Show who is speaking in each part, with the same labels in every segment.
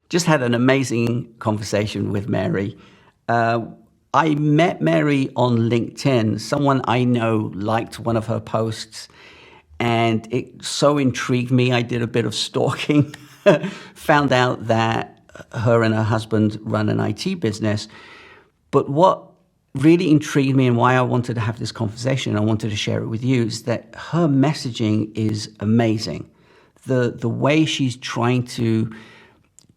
Speaker 1: just had an amazing conversation with Mary. I met Mary on LinkedIn. Someone I know liked one of her posts, and it so intrigued me. I did a bit of stalking, found out that her and her husband run an IT business. But what really intrigued me and why I wanted to have this conversation, I wanted to share it with you, is that her messaging is amazing. The way she's trying to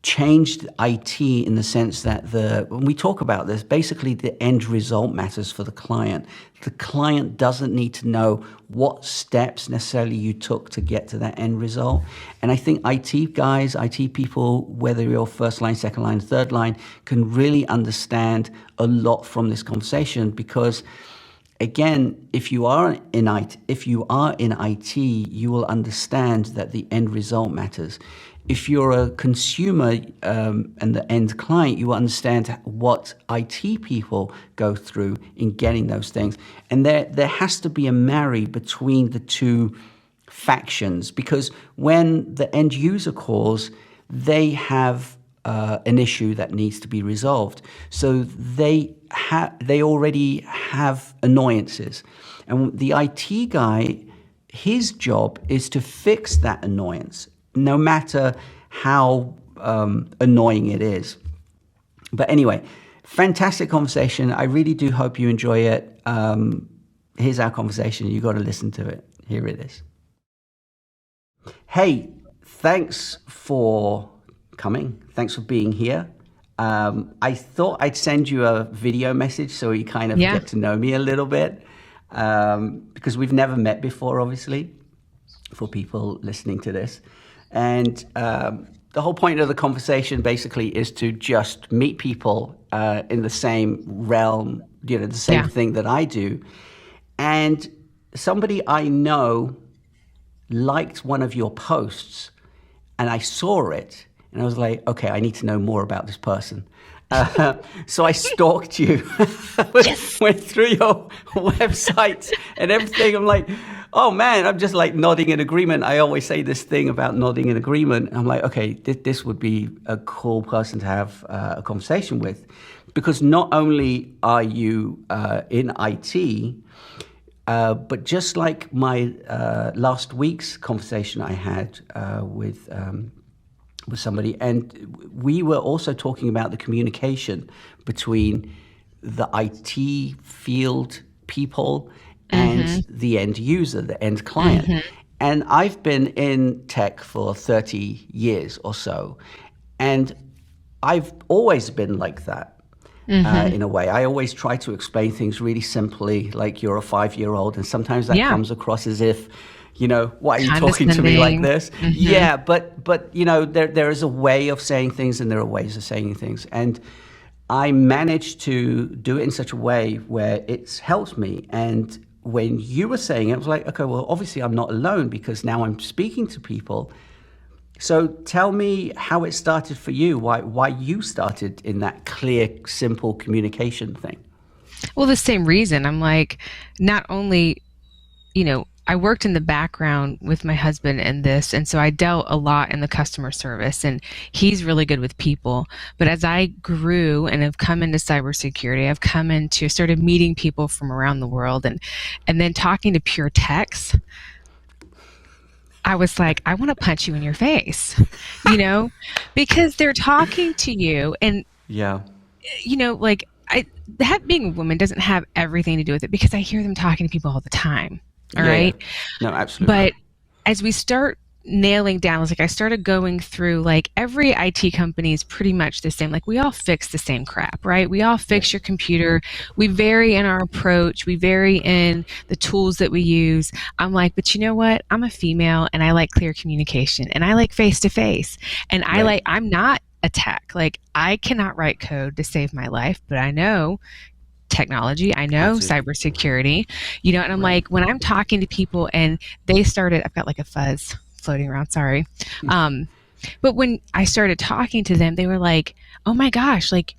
Speaker 1: changed IT in the sense that when we talk about this, basically the end result matters for the client. The client doesn't need to know what steps necessarily you took to get to that end result. And I think IT guys, IT people, whether you're first line, second line, third line, can really understand a lot from this conversation because again, if you are in IT, you will understand that the end result matters. If you're a consumer and the end client, you will understand what IT people go through in getting those things. And there has to be a marry between the two factions because when the end user calls, they have an issue that needs to be resolved. So they already have annoyances. And the IT guy, his job is to fix that annoyance, no matter how annoying it is. But anyway, fantastic conversation. I really do hope you enjoy it. Here's our conversation. You got to listen to it. Here it is. Hey, thanks for coming. Thanks for being here. I thought I'd send you a video message so you kind of get to know me a little bit because we've never met before, obviously, for people listening to this. And the whole point of the conversation basically is to just meet people in the same realm, the same thing that I do. And somebody I know liked one of your posts and I saw it and I was like, okay, I need to know more about this person. So I stalked you, went through your website and everything. I'm like, oh man, I'm just like nodding in agreement. I always say this thing about nodding in agreement. I'm like, okay, this would be a cool person to have a conversation with. Because not only are you in IT, but just like my last week's conversation I had with somebody, and we were also talking about the communication between the IT field people and the end user, the end client. And I've been in tech for 30 years or so, and I've always been like that. In a way, I always try to explain things really simply, like you're a 5-year-old, and sometimes that comes across as if, why are you talking to me like this? Yeah, but there is a way of saying things, and there are ways of saying things, and I managed to do it in such a way where it's helped me. And when you were saying it, I was like, okay, well, obviously I'm not alone because now I'm speaking to people. So tell me how it started for you, why you started in that clear, simple communication thing.
Speaker 2: Well, the same reason. I'm like, not only, I worked in the background with my husband in this, and so I dealt a lot in the customer service, and he's really good with people. But as I grew and have come into cybersecurity, I've started meeting people from around the world, and then talking to pure techs, I was like, I want to punch you in your face, because they're talking to you, and like that being a woman doesn't have everything to do with it because I hear them talking to people all the time. All right.
Speaker 1: No, absolutely.
Speaker 2: But as we start nailing down, it's like I started going through like every IT company is pretty much the same. Like we all fix the same crap, right? We all fix your computer. We vary in our approach. We vary in the tools that we use. I'm like, but you know what? I'm a female and I like clear communication and I like face to face. And I'm not a tech. Like I cannot write code to save my life, but I know technology, I know cybersecurity, and I'm like, when I'm talking to people and I've got like a fuzz floating around, sorry. But when I started talking to them, they were like, oh my gosh, like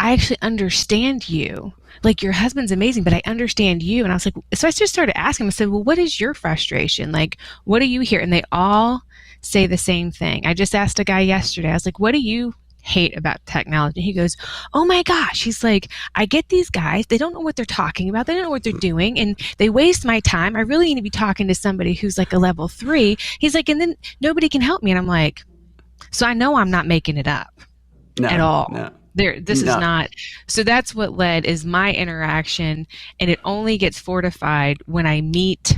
Speaker 2: I actually understand you. Like your husband's amazing, but I understand you. And I was like, so I just started asking them, I said, well, what is your frustration? Like, what do you hear? And they all say the same thing. I just asked a guy yesterday, I was like, what do you hate about technology. He goes, oh my gosh. He's like, I get these guys. They don't know what they're talking about. They don't know what they're doing. And they waste my time. I really need to be talking to somebody who's like a level 3. He's like, and then nobody can help me. And I'm like, so I know I'm not making it up at all.
Speaker 1: No.
Speaker 2: This is not. So that's what led is my interaction. And it only gets fortified when I meet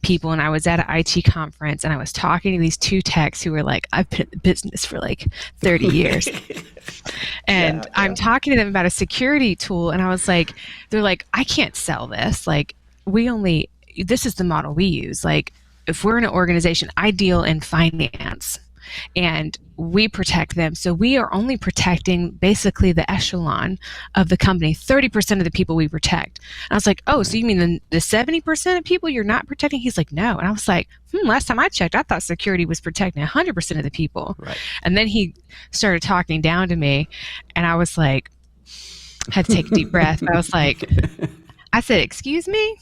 Speaker 2: people. And I was at an IT conference and I was talking to these 2 techs who were like, I've been in the business for like 30 years. And I'm talking to them about a security tool. And I was like, they're like, I can't sell this. Like, this is the model we use. Like, if we're in an organization, I deal in finance and we protect them. So we are only protecting basically the echelon of the company, 30% of the people we protect. And I was like, oh, so you mean the 70% of people you're not protecting? He's like, no. And I was like, last time I checked, I thought security was protecting 100% of the people.
Speaker 1: Right.
Speaker 2: And then he started talking down to me and I was like, had to take a deep breath. I was like, I said, excuse me?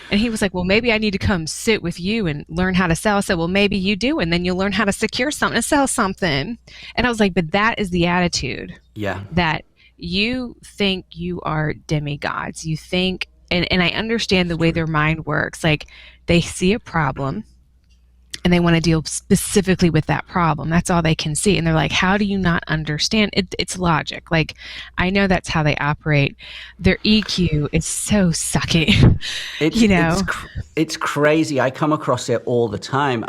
Speaker 2: And he was like, well, maybe I need to come sit with you and learn how to sell. I said, well, maybe you do. And then you'll learn how to secure something and sell something. And I was like, but that is the attitude.
Speaker 1: Yeah.
Speaker 2: That you think you are demigods. You think, and I understand the way their mind works. Like they see a problem and they want to deal specifically with that problem. That's all they can see. And they're like, how do you not understand? It's logic. Like, I know that's how they operate. Their EQ is so sucky,
Speaker 1: It's crazy. I come across it all the time.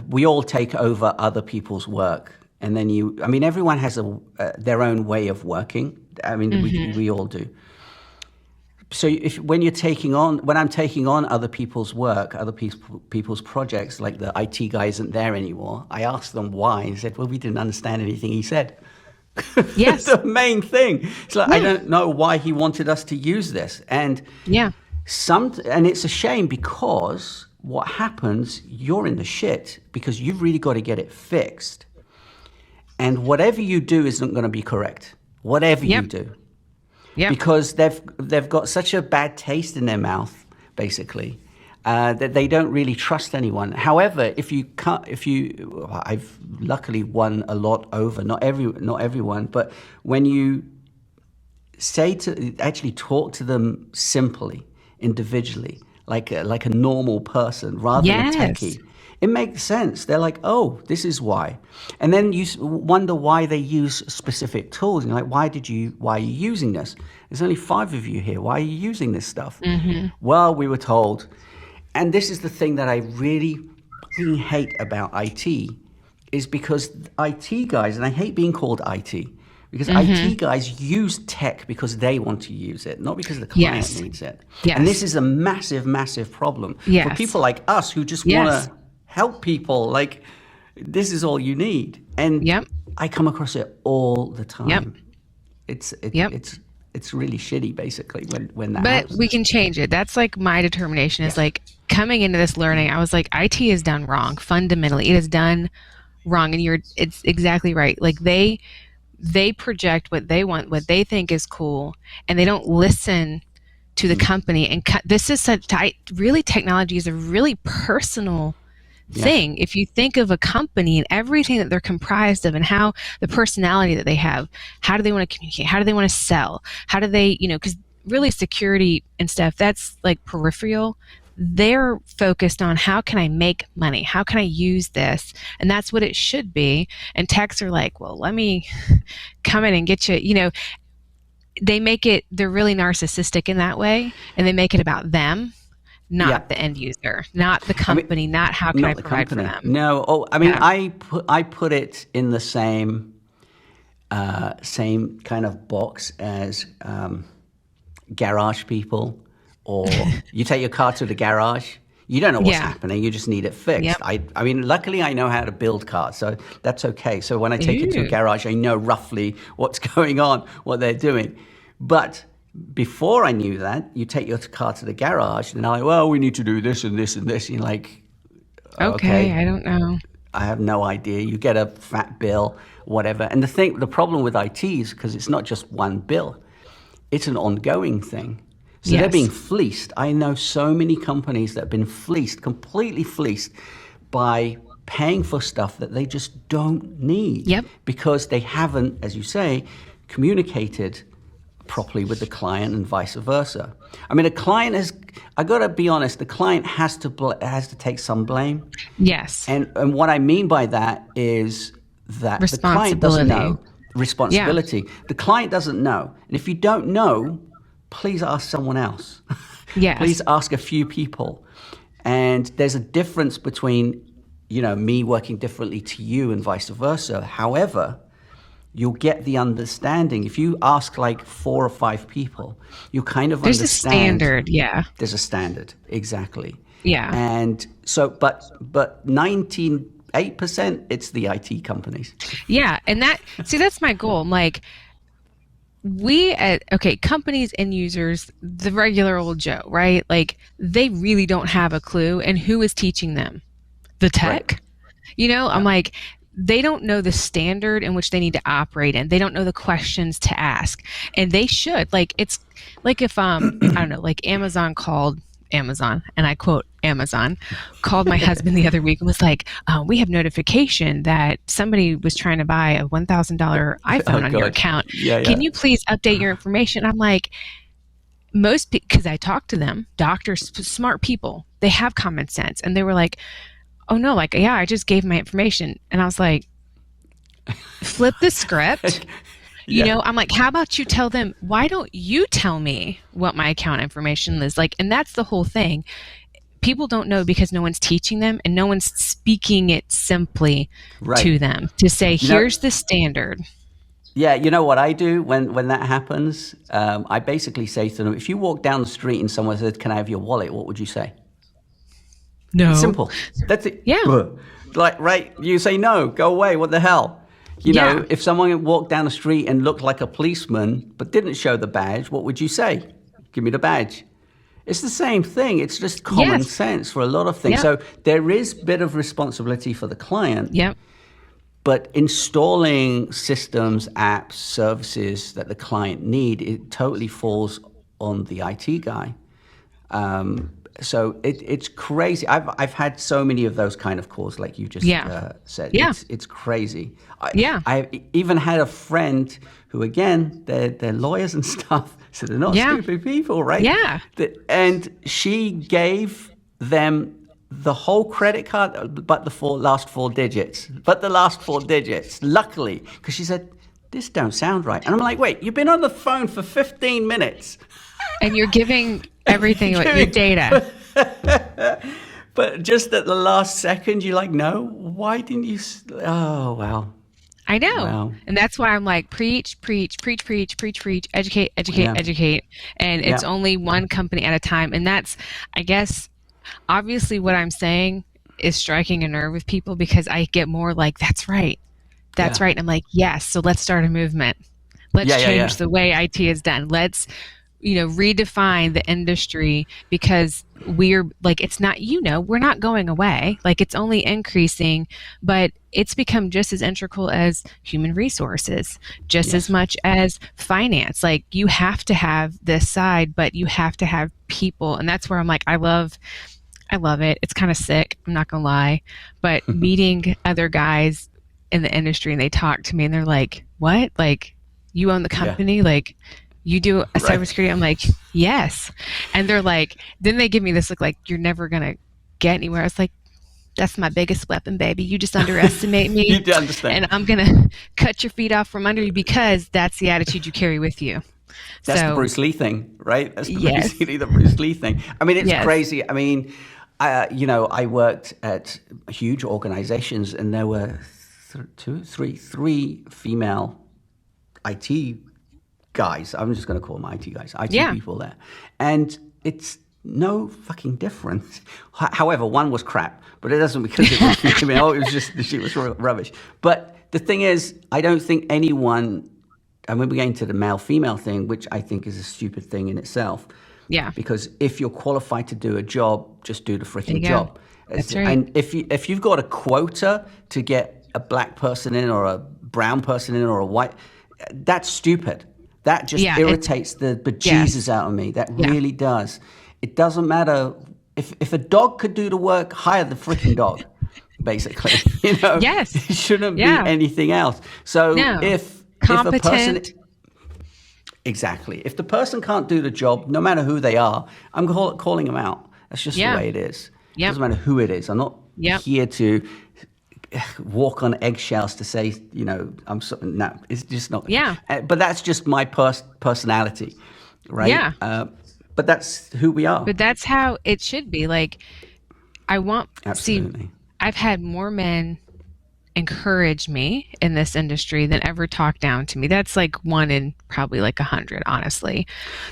Speaker 1: We all take over other people's work. And then everyone has their own way of working. I mean, we all do. So when I'm taking on other people's work, other people's projects, like the IT guy isn't there anymore, I asked them why. He said, well, we didn't understand anything he said.
Speaker 2: Yes.
Speaker 1: That's the main thing. It's like, I don't know why he wanted us to use this. And and it's a shame because what happens, you're in the shit because you've really got to get it fixed. And whatever you do isn't going to be correct. Whatever you do. Yeah. Because they've got such a bad taste in their mouth, basically, that they don't really trust anyone. However, I've luckily won a lot over, not everyone, but when you actually talk to them simply, individually, like a normal person rather than a techie. It makes sense. They're like, oh, this is why. And then you wonder why they use specific tools. And you're like, why are you using this? There's only 5 of you here. Why are you using this stuff? Mm-hmm. Well, we were told. And this is the thing that I really, really hate about IT is because IT guys, and I hate being called IT, because IT guys use tech because they want to use it, not because the client needs it. Yes. And this is a massive, massive problem for people like us who just want to help people. Like, this is all you need. And I come across it all the time. It's really shitty, basically, when that happens.
Speaker 2: But we can change it. That's like my determination is like coming into this learning, I was like, IT is done wrong. Fundamentally, it is done wrong. And it's exactly right. Like they project what they want, what they think is cool, and they don't listen to the company. And this is really, technology is a really personal thing. If you think of a company and everything that they're comprised of and how the personality that they have, how do they want to communicate? How do they want to sell? How do they, because really security and stuff, that's like peripheral. They're focused on how can I make money? How can I use this? And that's what it should be. And techs are like, well, let me come in and get you, they make it, they're really narcissistic in that way. And they make it about them. Not the end user, not the company, not how can I provide for them.
Speaker 1: No, I put it in the same kind of box as garage people, or you take your car to the garage. You don't know what's happening. You just need it fixed. Yep. I mean, luckily I know how to build cars, so that's okay. So when I take it to a garage, I know roughly what's going on, what they're doing. But before I knew that, you take your car to the garage, and they're like, well, we need to do this and this and this. You're like, okay,
Speaker 2: I don't know.
Speaker 1: I have no idea. You get a fat bill, whatever. And the problem with IT is because it's not just one bill. It's an ongoing thing. So they're being fleeced. I know so many companies that have been fleeced, completely fleeced by paying for stuff that they just don't need.
Speaker 2: Yep.
Speaker 1: Because they haven't, as you say, communicated properly with the client and vice versa. I mean, I got to be honest, the client has to take some blame.
Speaker 2: Yes.
Speaker 1: And what I mean by that is that the client doesn't know. Responsibility. Yeah. The client doesn't know. And if you don't know, please ask someone else.
Speaker 2: Yes.
Speaker 1: Please ask a few people. And there's a difference between, me working differently to you and vice versa. However, you'll get the understanding. If you ask like 4 or 5 people, you kind of
Speaker 2: understand. There's a standard, yeah.
Speaker 1: There's a standard, exactly.
Speaker 2: Yeah.
Speaker 1: And so, but 98%, it's the IT companies.
Speaker 2: Yeah, and that's my goal. I'm like, companies and users, the regular old Joe, right? Like, they really don't have a clue, and who is teaching them? The tech? Right. I'm like, they don't know the standard in which they need to operate in. They don't know the questions to ask, and they should. Like, it's like if I don't know, like Amazon, and I quote Amazon, called my husband the other week and was like, we have notification that somebody was trying to buy a $1,000 iPhone on your account. Yeah. Can you please update your information? I'm like, because I talked to them, doctors, smart people, they have common sense. And they were like, oh no, like, yeah, I just gave my information. And I was like, flip the script. Yeah. I'm like, how about you tell them, why don't you tell me what my account information is? Like, and that's the whole thing. People don't know because no one's teaching them and no one's speaking it simply to them to say, here's the standard.
Speaker 1: Yeah. You know what I do when that happens? I basically say to them, if you walk down the street and someone says, can I have your wallet? What would you say?
Speaker 2: No.
Speaker 1: It's simple. That's it.
Speaker 2: Yeah.
Speaker 1: Like, right. You say, no, go away. What the hell? If someone walked down the street and looked like a policeman but didn't show the badge, what would you say? Give me the badge. It's the same thing. It's just common sense for a lot of things. Yep. So there is a bit of responsibility for the client.
Speaker 2: Yep.
Speaker 1: But installing systems, apps, services that the client need, it totally falls on the IT guy. So it's crazy. I've had so many of those kind of calls, like you just said.
Speaker 2: Yeah.
Speaker 1: It's crazy.
Speaker 2: I
Speaker 1: even had a friend who, again, they're lawyers and stuff, so they're not stupid people, right?
Speaker 2: Yeah.
Speaker 1: And she gave them the whole credit card, but the last four digits. Luckily, because she said, this don't sound right. And I'm like, wait, you've been on the phone for 15 minutes.
Speaker 2: And you're giving everything, your data.
Speaker 1: But just at the last second, you're like, no, why didn't you? Oh, wow.
Speaker 2: I know. Wow. And that's why I'm like, preach, educate. And it's only one company at a time. And that's, I guess, obviously what I'm saying is striking a nerve with people because I get more like, that's right. That's right. And I'm like, yes. So let's start a movement. Let's change the way IT is done. Let's, redefine the industry because we're like, it's not, we're not going away. Like it's only increasing, but it's become just as integral as human resources, just as much as finance. Like you have to have this side, but you have to have people. And that's where I'm like, I love it. It's kind of sick. I'm not gonna lie, but meeting other guys in the industry and they talk to me and they're like, what? Like you own the company? Like you do a cybersecurity? I'm like, yes. And they're like, then they give me this look like, you're never going to get anywhere. I was like, that's my biggest weapon, baby. You just underestimate me.
Speaker 1: You do understand.
Speaker 2: And I'm going to cut your feet off from under you because that's the attitude you carry with you.
Speaker 1: That's the Bruce Lee thing, right? That's basically the Bruce Lee thing. I mean, it's crazy. I mean, I worked at huge organizations and there were three female IT guys. I'm just going to call them IT guys, IT people there. And it's no fucking different. However, one was crap, but it doesn't because it was female. It was just, she was rubbish. But the thing is, I don't think anyone, I mean, we're getting to the male-female thing, which I think is a stupid thing in itself.
Speaker 2: Yeah.
Speaker 1: Because if you're qualified to do a job, just do the freaking job.
Speaker 2: That's right.
Speaker 1: And if you've got a quota to get a black person in or a brown person in or a white, that's stupid. That just irritates the bejesus out of me. That really does. It doesn't matter. If a dog could do the work, hire the freaking dog. basically.
Speaker 2: Yes.
Speaker 1: It shouldn't be anything else. So if a person, exactly, if the person can't do the job, no matter who they are, I'm calling them out. That's just the way it is. It doesn't matter who it is. I'm not here to walk on eggshells to say, I'm so, no, it's just not.
Speaker 2: Yeah.
Speaker 1: But that's just my personality, right?
Speaker 2: Yeah.
Speaker 1: But that's who we are.
Speaker 2: But that's how it should be. Like,
Speaker 1: Absolutely.
Speaker 2: See, I've had more men encourage me in this industry than ever talk down to me. That's like 1 in probably like 100, honestly.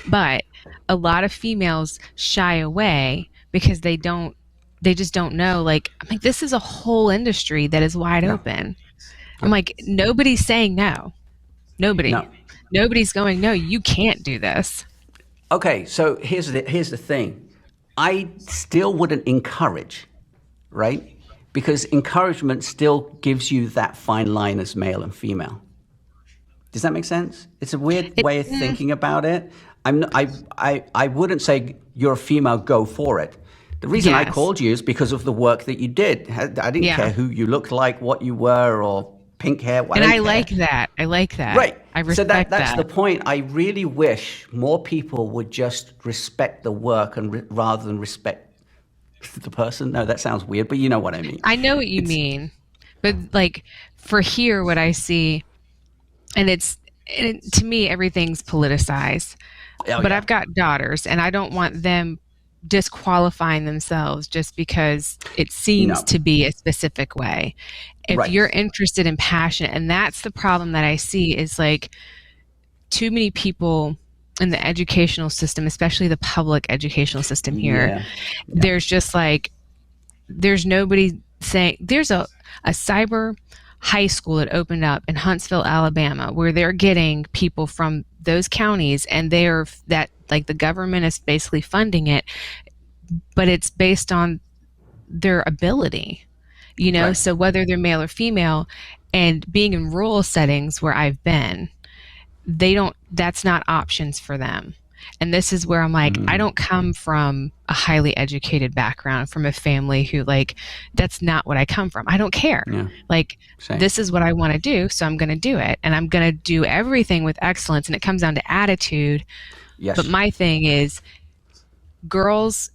Speaker 2: But a lot of females shy away because they just don't know. Like, I'm like, this is a whole industry that is wide open. I'm like, nobody's saying no. Nobody's going, no, you can't do this.
Speaker 1: Okay, so here's the thing. I still wouldn't encourage, right? Because encouragement still gives you that fine line as male and female. Does that make sense? It's a weird way of thinking about it. I wouldn't say you're a female, go for it. The reason I called you is because of the work that you did. I didn't care who you looked like, what you were, or pink hair.
Speaker 2: And I like that.
Speaker 1: Right.
Speaker 2: I respect
Speaker 1: that's the point. I really wish more people would just respect the work and rather than respect the person. No, that sounds weird, but you know what I mean.
Speaker 2: I know what you mean. But like for here, what I see, and to me, everything's politicized. But I've got daughters, and I don't want them disqualifying themselves just because it seems to be a specific way. If you're interested and passionate, and that's the problem that I see is like too many people in the educational system, especially the public educational system here, there's just like, there's nobody saying, there's a cyber high school that opened up in Huntsville, Alabama, where they're getting people from those counties, and the government is basically funding it, but it's based on their ability, so whether they're male or female. And being in rural settings where I've been, that's not options for them. And this is where I'm like, I don't come from a highly educated background, from a family who that's not what I come from. I don't care. This is what I want to do, so I'm going to do it, and I'm going to do everything with excellence. And it comes down to attitude.
Speaker 1: Yes.
Speaker 2: But my thing is, girls,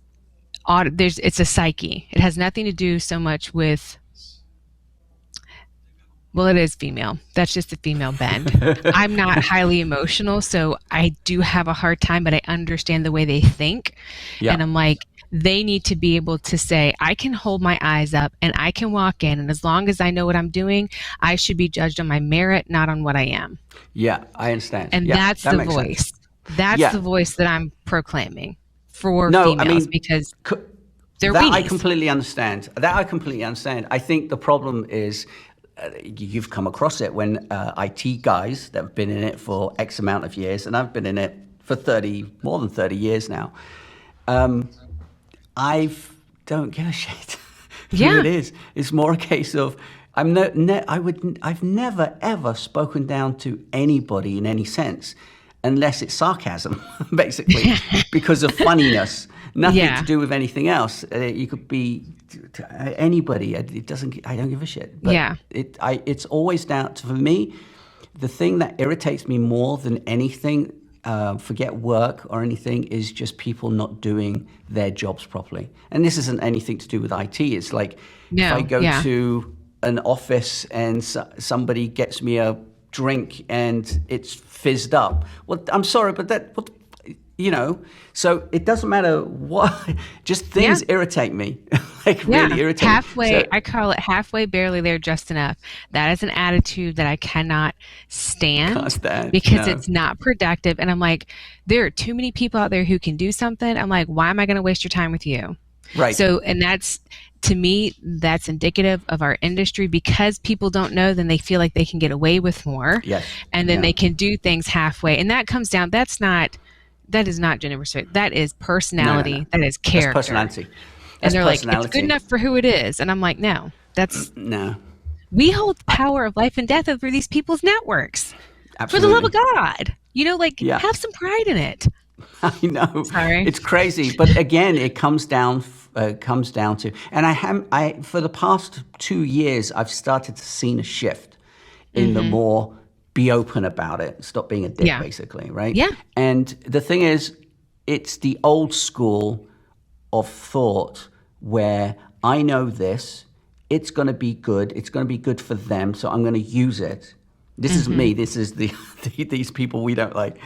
Speaker 2: it's a psyche. It has nothing to do so much with, well, it is female. That's just a female bend. I'm not highly emotional, so I do have a hard time, but I understand the way they think. Yeah. And I'm like, they need to be able to say, I can hold my eyes up and I can walk in, and as long as I know what I'm doing, I should be judged on my merit, not on what I am.
Speaker 1: Yeah, I understand.
Speaker 2: And that's the voice. That's the voice that I'm proclaiming for females, because they're weenies.
Speaker 1: I completely understand. I think the problem is, you've come across it when IT guys that have been in it for X amount of years, and I've been in it for more than 30 years now. I don't give a shit who it is. It's more a case of I've never ever spoken down to anybody in any sense, unless it's sarcasm, basically, because of funniness. Nothing to do with anything else. You could be anybody. I don't give a shit. But it's always down to, for me, the thing that irritates me more than anything, forget work or anything, is just people not doing their jobs properly. And this isn't anything to do with IT. It's like if I go to an office and somebody gets me a drink and it's fizzed up. Well, I'm sorry, but so it doesn't matter what, just things irritate me, really irritate
Speaker 2: halfway, me. I call it halfway, barely there, just enough. That is an attitude that I cannot stand, because it's not productive. And I'm like, there are too many people out there who can do something. I'm like, why am I going to waste your time with you?
Speaker 1: Right.
Speaker 2: So, and that's, to me, that's indicative of our industry, because people don't know, then they feel like they can get away with more.
Speaker 1: Yes.
Speaker 2: And then they can do things halfway. And that comes down, that is not gender respect. That is personality. No. That is character.
Speaker 1: That's personality.
Speaker 2: And they're like, it's good enough for who it is. And I'm like, no,
Speaker 1: no.
Speaker 2: We hold the power of life and death over these people's networks.
Speaker 1: Absolutely.
Speaker 2: For the love of God. have some pride in it.
Speaker 1: I know.
Speaker 2: Sorry.
Speaker 1: It's crazy. But again, it comes down comes down to, and I for the past 2 years, I've started to see a shift in the more be open about it, stop being a dick, basically, right?
Speaker 2: Yeah.
Speaker 1: And the thing is, it's the old school of thought where I know this, it's going to be good, it's going to be good for them, so I'm going to use it. This is me. This is these people we don't like,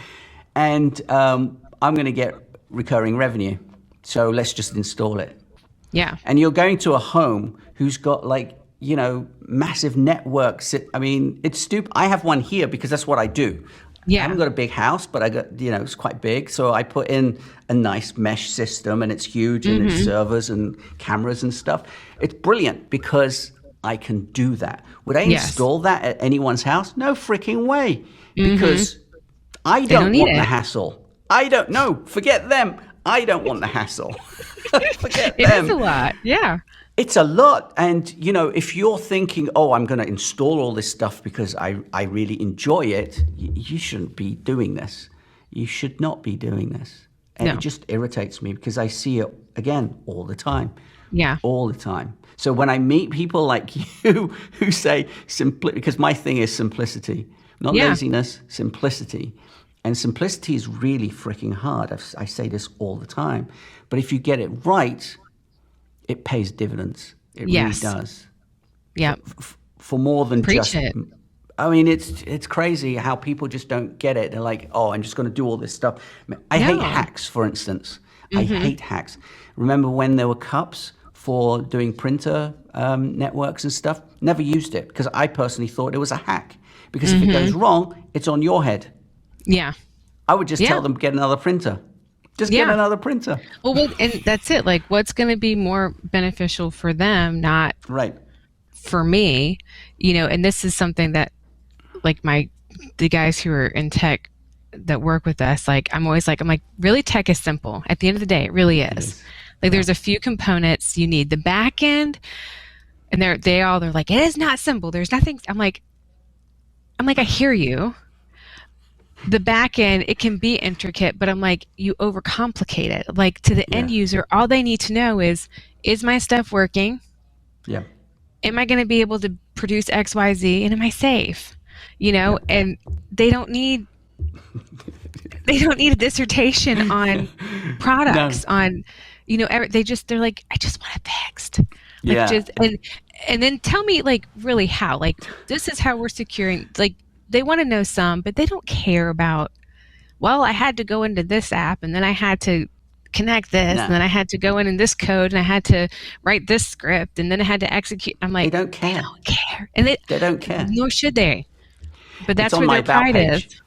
Speaker 1: and I'm going to get recurring revenue. So let's just install it.
Speaker 2: Yeah.
Speaker 1: And you're going to a home who's got like, you know, massive networks. I mean, it's stupid. I have one here because that's what I do.
Speaker 2: Yeah.
Speaker 1: I haven't got a big house, but I got, you know, it's quite big. So I put in a nice mesh system and it's huge and it's servers and cameras and stuff. It's brilliant because I can do that. Would I install that at anyone's house? No freaking way. Because I don't want the hassle. I don't know. Forget them. I don't want the hassle. Forget them.
Speaker 2: It is a lot. Yeah.
Speaker 1: It's a lot. And, you know, if you're thinking, oh, I'm going to install all this stuff because I really enjoy it, you shouldn't be doing this. You should not be doing this. And it just irritates me because I see it, again, all the time.
Speaker 2: Yeah.
Speaker 1: All the time. So when I meet people like you who say because my thing is simplicity, not laziness, simplicity. And simplicity is really freaking hard. I say this all the time. But if you get it right, it pays dividends. It really does.
Speaker 2: Yeah.
Speaker 1: For more than
Speaker 2: Preach it.
Speaker 1: I mean, it's crazy how people just don't get it. They're like, oh, I'm just going to do all this stuff. I hate hacks, for instance. I hate hacks. Remember when there were cups for doing printer networks and stuff? Never used it because I personally thought it was a hack. Because if it goes wrong, it's on your head.
Speaker 2: Yeah.
Speaker 1: I would just tell them, get another printer. Just get another printer.
Speaker 2: Well, and that's it. Like, what's going to be more beneficial for them, not for me, you know, and this is something that, like, the guys who are in tech that work with us, like, I'm like, really, tech is simple. At the end of the day, it really is. Like, there's a few components you need. The back end, and they're like, it is not simple. There's nothing. I'm like, I hear you. The back end, it can be intricate, but I'm like, you overcomplicate it. Like, to the end user, all they need to know is my stuff working?
Speaker 1: Yeah.
Speaker 2: Am I going to be able to produce X, Y, Z? And am I safe? You know, and they don't need a dissertation on products, on, you know, they're like, I just want it fixed. Like, and then tell me, like, really how, like, this is how we're securing, like, they want to know some, but they don't care about, well, I had to go into this app and then I had to connect this and then I had to go in this code and I had to write this script and then I had to execute. I'm like,
Speaker 1: they don't care.
Speaker 2: They don't care. And they
Speaker 1: don't care.
Speaker 2: Nor should they. But that's where their pride is.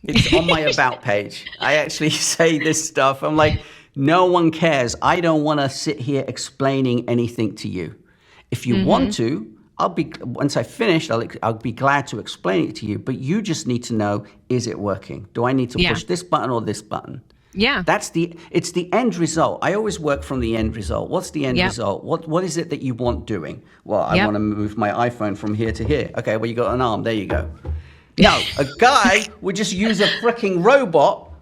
Speaker 1: It's on my about page. I actually say this stuff. I'm like, no one cares. I don't want to sit here explaining anything to you. If you want to, once I finished, I'll be glad to explain it to you. But you just need to know: is it working? Do I need to push this button or this button?
Speaker 2: Yeah,
Speaker 1: it's the end result. I always work from the end result. What's the end result? What is it that you want doing? Well, I want to move my iPhone from here to here. Okay, well, you got an arm. There you go. No, a guy would just use a freaking robot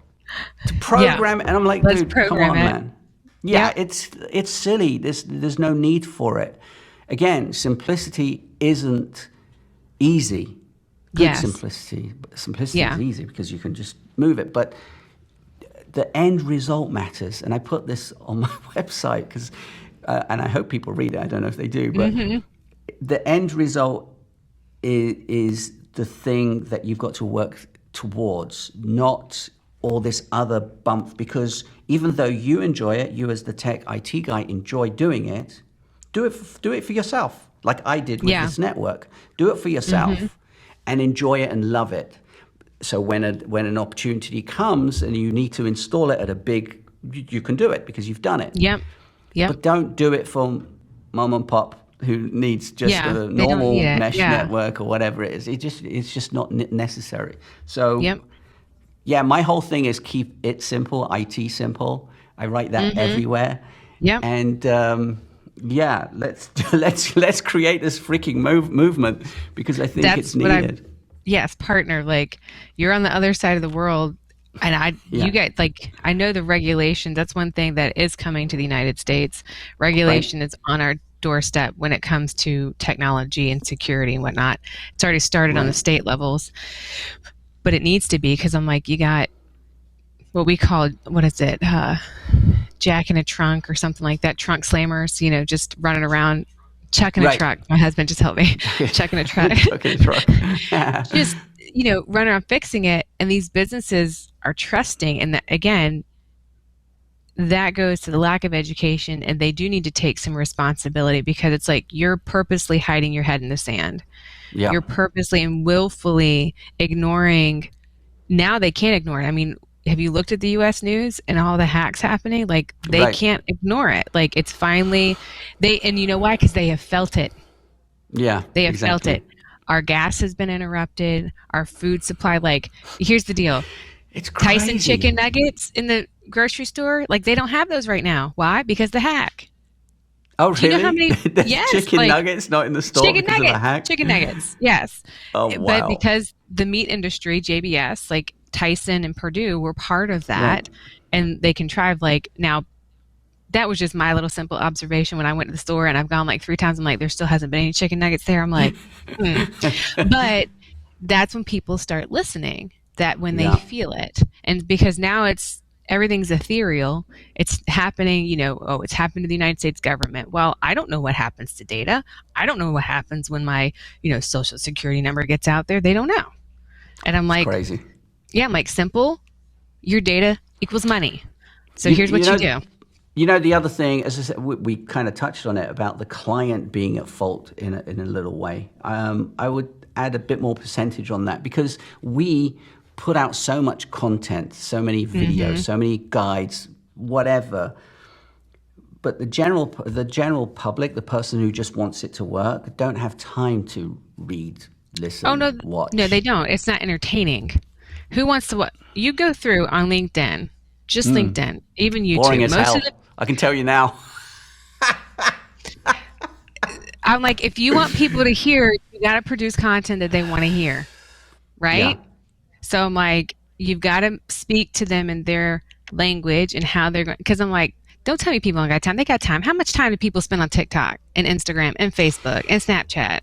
Speaker 1: to program it, and I'm like, dude, come on, man. Yeah, it's silly. There's no need for it. Again, simplicity isn't easy. Good simplicity. Simplicity is easy because you can just move it. But the end result matters. And I put this on my website because, and I hope people read it. I don't know if they do, but the end result is the thing that you've got to work towards, not all this other bump. Because even though you enjoy it, you as the tech IT guy enjoy doing it, do it for yourself, like I did with this network. Do it for yourself and enjoy it and love it. So when an opportunity comes and you need to install it at a big, you can do it because you've done it.
Speaker 2: Yep.
Speaker 1: But don't do it for mom and pop who needs just a normal mesh network or whatever it is. It's just not necessary. So my whole thing is keep it simple, IT simple. I write that everywhere.
Speaker 2: Yep.
Speaker 1: And let's create this freaking movement because I think it's needed.
Speaker 2: Yes, partner. Like, you're on the other side of the world. And you get like, I know the regulations. That's one thing that is coming to the United States. Regulation is on our doorstep when it comes to technology and security and whatnot. It's already started on the state levels, but it needs to be, because I'm like, you got what we call, what is it? Jack in a trunk or something like that. Trunk slammers, just running around, chucking a truck. My husband just helped me. Chucking a truck.
Speaker 1: Chucking a truck.
Speaker 2: Just, running around fixing it. And these businesses are trusting. And that, again, that goes to the lack of education, and they do need to take some responsibility, because it's like you're purposely hiding your head in the sand. Yeah. You're purposely and willfully ignoring. Now they can't ignore it. I mean, have you looked at the U.S. news and all the hacks happening? Like, they can't ignore it. Like, it's finally, and you know why? Because they have felt it.
Speaker 1: Yeah,
Speaker 2: they have felt it. Our gas has been interrupted. Our food supply. Like, here's the deal.
Speaker 1: It's crazy.
Speaker 2: Tyson chicken nuggets in the grocery store, like, they don't have those right now. Why? Because the hack.
Speaker 1: Oh, really?
Speaker 2: Do you know how many?
Speaker 1: Yes, chicken nuggets not in the store because of the hack?
Speaker 2: Chicken nuggets, yes.
Speaker 1: Oh, wow.
Speaker 2: But because the meat industry, JBS, like Tyson and Purdue, were part of that, and they contrived, like, now, that was just my little simple observation when I went to the store, and I've gone like 3 times. I'm like, there still hasn't been any chicken nuggets there. I'm like, But that's when people start listening, that when they feel it. And because now everything's ethereal. It's happening, it's happened to the United States government. Well, I don't know what happens to data. I don't know what happens when my, social security number gets out there. They don't know. And I'm like,
Speaker 1: crazy.
Speaker 2: Yeah, I'm like, simple, your data equals money. So here's what you do.
Speaker 1: The other thing, as I said, we kind of touched on it, about the client being at fault in a little way. I would add a bit more percentage on that, because we put out so much content, so many videos, so many guides, whatever. But the general public, the person who just wants it to work, don't have time to read, listen, watch.
Speaker 2: No, they don't. It's not entertaining. Who wants to what? You go through on LinkedIn, just LinkedIn, even YouTube.
Speaker 1: Boring as hell. I can tell you now.
Speaker 2: I'm like, if you want people to hear, you got to produce content that they want to hear, right? Yeah. So I'm like, you've got to speak to them in their language and how they're going. Because I'm like, don't tell me people don't got time. They got time. How much time do people spend on TikTok and Instagram and Facebook and Snapchat?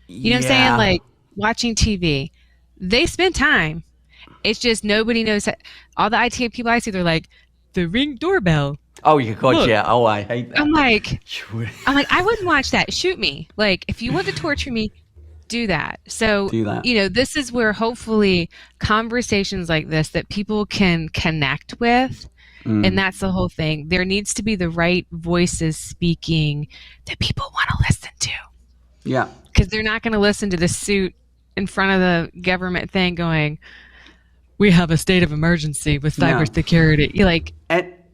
Speaker 2: You know what I'm saying? Like, watching TV. They spend time. It's just nobody knows. All the IT people I see, they're like, the Ring doorbell.
Speaker 1: Oh, you God, yeah. Oh, I hate that.
Speaker 2: I'm like, I wouldn't watch that. Shoot me. Like, if you want to torture me, do that. So, this is where hopefully conversations like this that people can connect with. And that's the whole thing. There needs to be the right voices speaking that people want to listen to.
Speaker 1: Yeah.
Speaker 2: Because they're not going to listen to the suit in front of the government thing going, we have a state of emergency with cybersecurity. You're like,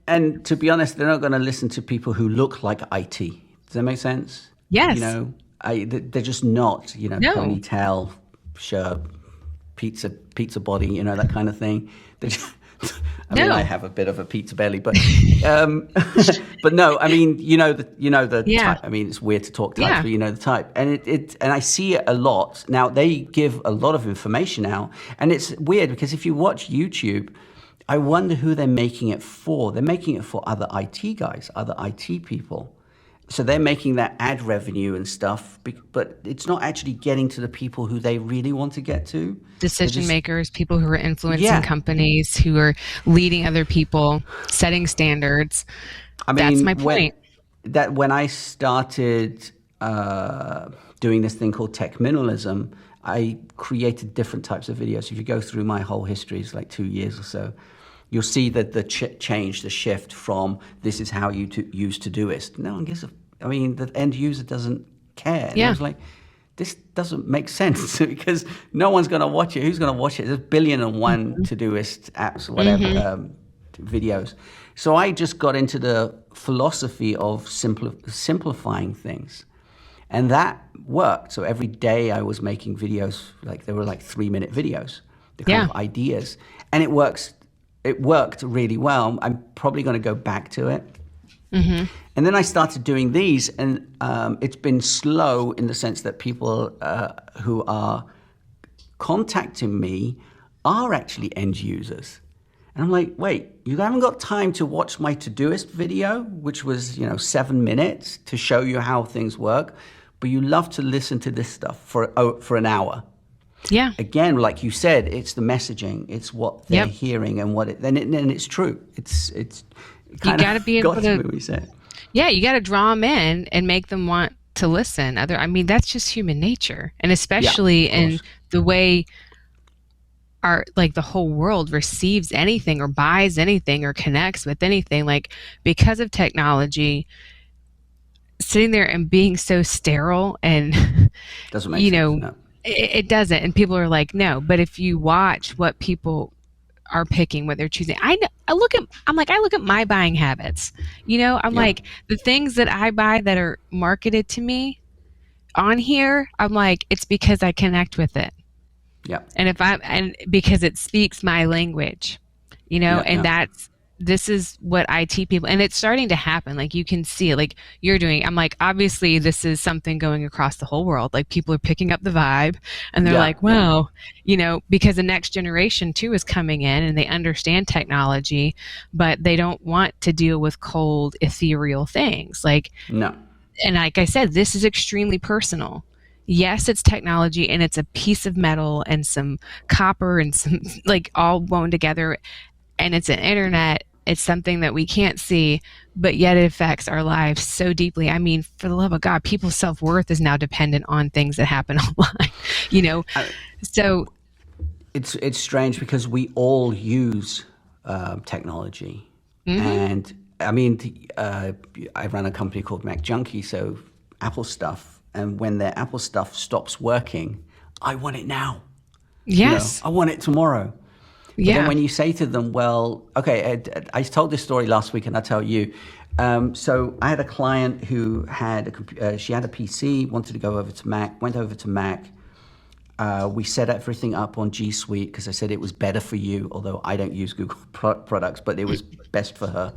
Speaker 1: and to be honest, they're not going to listen to people who look like IT. Does that make sense?
Speaker 2: Yes.
Speaker 1: They're just not, ponytail, shirt, pizza body, that kind of thing. I have a bit of a pizza belly, but but no, I mean, the type. I mean, it's weird to talk types, but the type, and and I see it a lot now. They give a lot of information out, and it's weird because if you watch YouTube, I wonder who they're making it for. They're making it for other IT guys, other IT people. So they're making that ad revenue and stuff, but it's not actually getting to the people who they really want to get to.
Speaker 2: Decision makers, people who are influencing companies, who are leading other people, setting standards. I mean, that's my point.
Speaker 1: When I started doing this thing called tech minimalism, I created different types of videos. If you go through my whole history, it's like 2 years or so, you'll see that the change, the shift from this is how you use Todoist. No one gives the end user doesn't care. And I was like, this doesn't make sense because no one's going to watch it. Who's going to watch it? There's 1,000,000,001 Todoist apps, whatever, videos. So I just got into the philosophy of simplifying things. And that worked. So every day I was making videos, they were 3-minute videos, the kind of ideas. And it worked really well. I'm probably going to go back to it. Mm-hmm. And then I started doing these, and it's been slow in the sense that people who are contacting me are actually end users. And I'm like, wait, you haven't got time to watch my Todoist video, which was, 7 minutes to show you how things work, but you love to listen to this stuff for an hour.
Speaker 2: Yeah.
Speaker 1: Again, like you said, it's the messaging, it's what they're hearing, and and it's true. It's
Speaker 2: you got to be able
Speaker 1: to.
Speaker 2: Yeah, you got to draw them in and make them want to listen. That's just human nature, and especially in the way the whole world receives anything or buys anything or connects with anything, like because of technology, sitting there and being so sterile and
Speaker 1: doesn't make sense. No.
Speaker 2: It doesn't. And people are like, no, but if you watch what people are picking, what they're choosing, I look at my buying habits, like the things that I buy that are marketed to me on here, I'm like, it's because I connect with it.
Speaker 1: Yeah.
Speaker 2: And because it speaks my language, this is what IT people, and it's starting to happen. Like you can see it, like you're doing. I'm like, obviously this is something going across the whole world. Like people are picking up the vibe and they're like, well, because the next generation too is coming in and they understand technology, but they don't want to deal with cold, ethereal things. Like,
Speaker 1: no.
Speaker 2: And like I said, this is extremely personal. Yes, it's technology and it's a piece of metal and some copper and some like all woven together, and it's an internet. It's something that we can't see, but yet it affects our lives so deeply. I mean, for the love of God, people's self-worth is now dependent on things that happen online, So
Speaker 1: it's strange because we all use technology. And I mean, I run a company called Mac Junkie, so Apple stuff. And when their Apple stuff stops working, I want it now.
Speaker 2: Yes.
Speaker 1: I want it tomorrow. But then when you say to them, well, okay, I told this story last week and I'll tell you. So I had a client who had she had a PC, wanted to go over to Mac, went over to Mac. We set everything up on G Suite because I said it was better for you, although I don't use Google products, but it was best for her.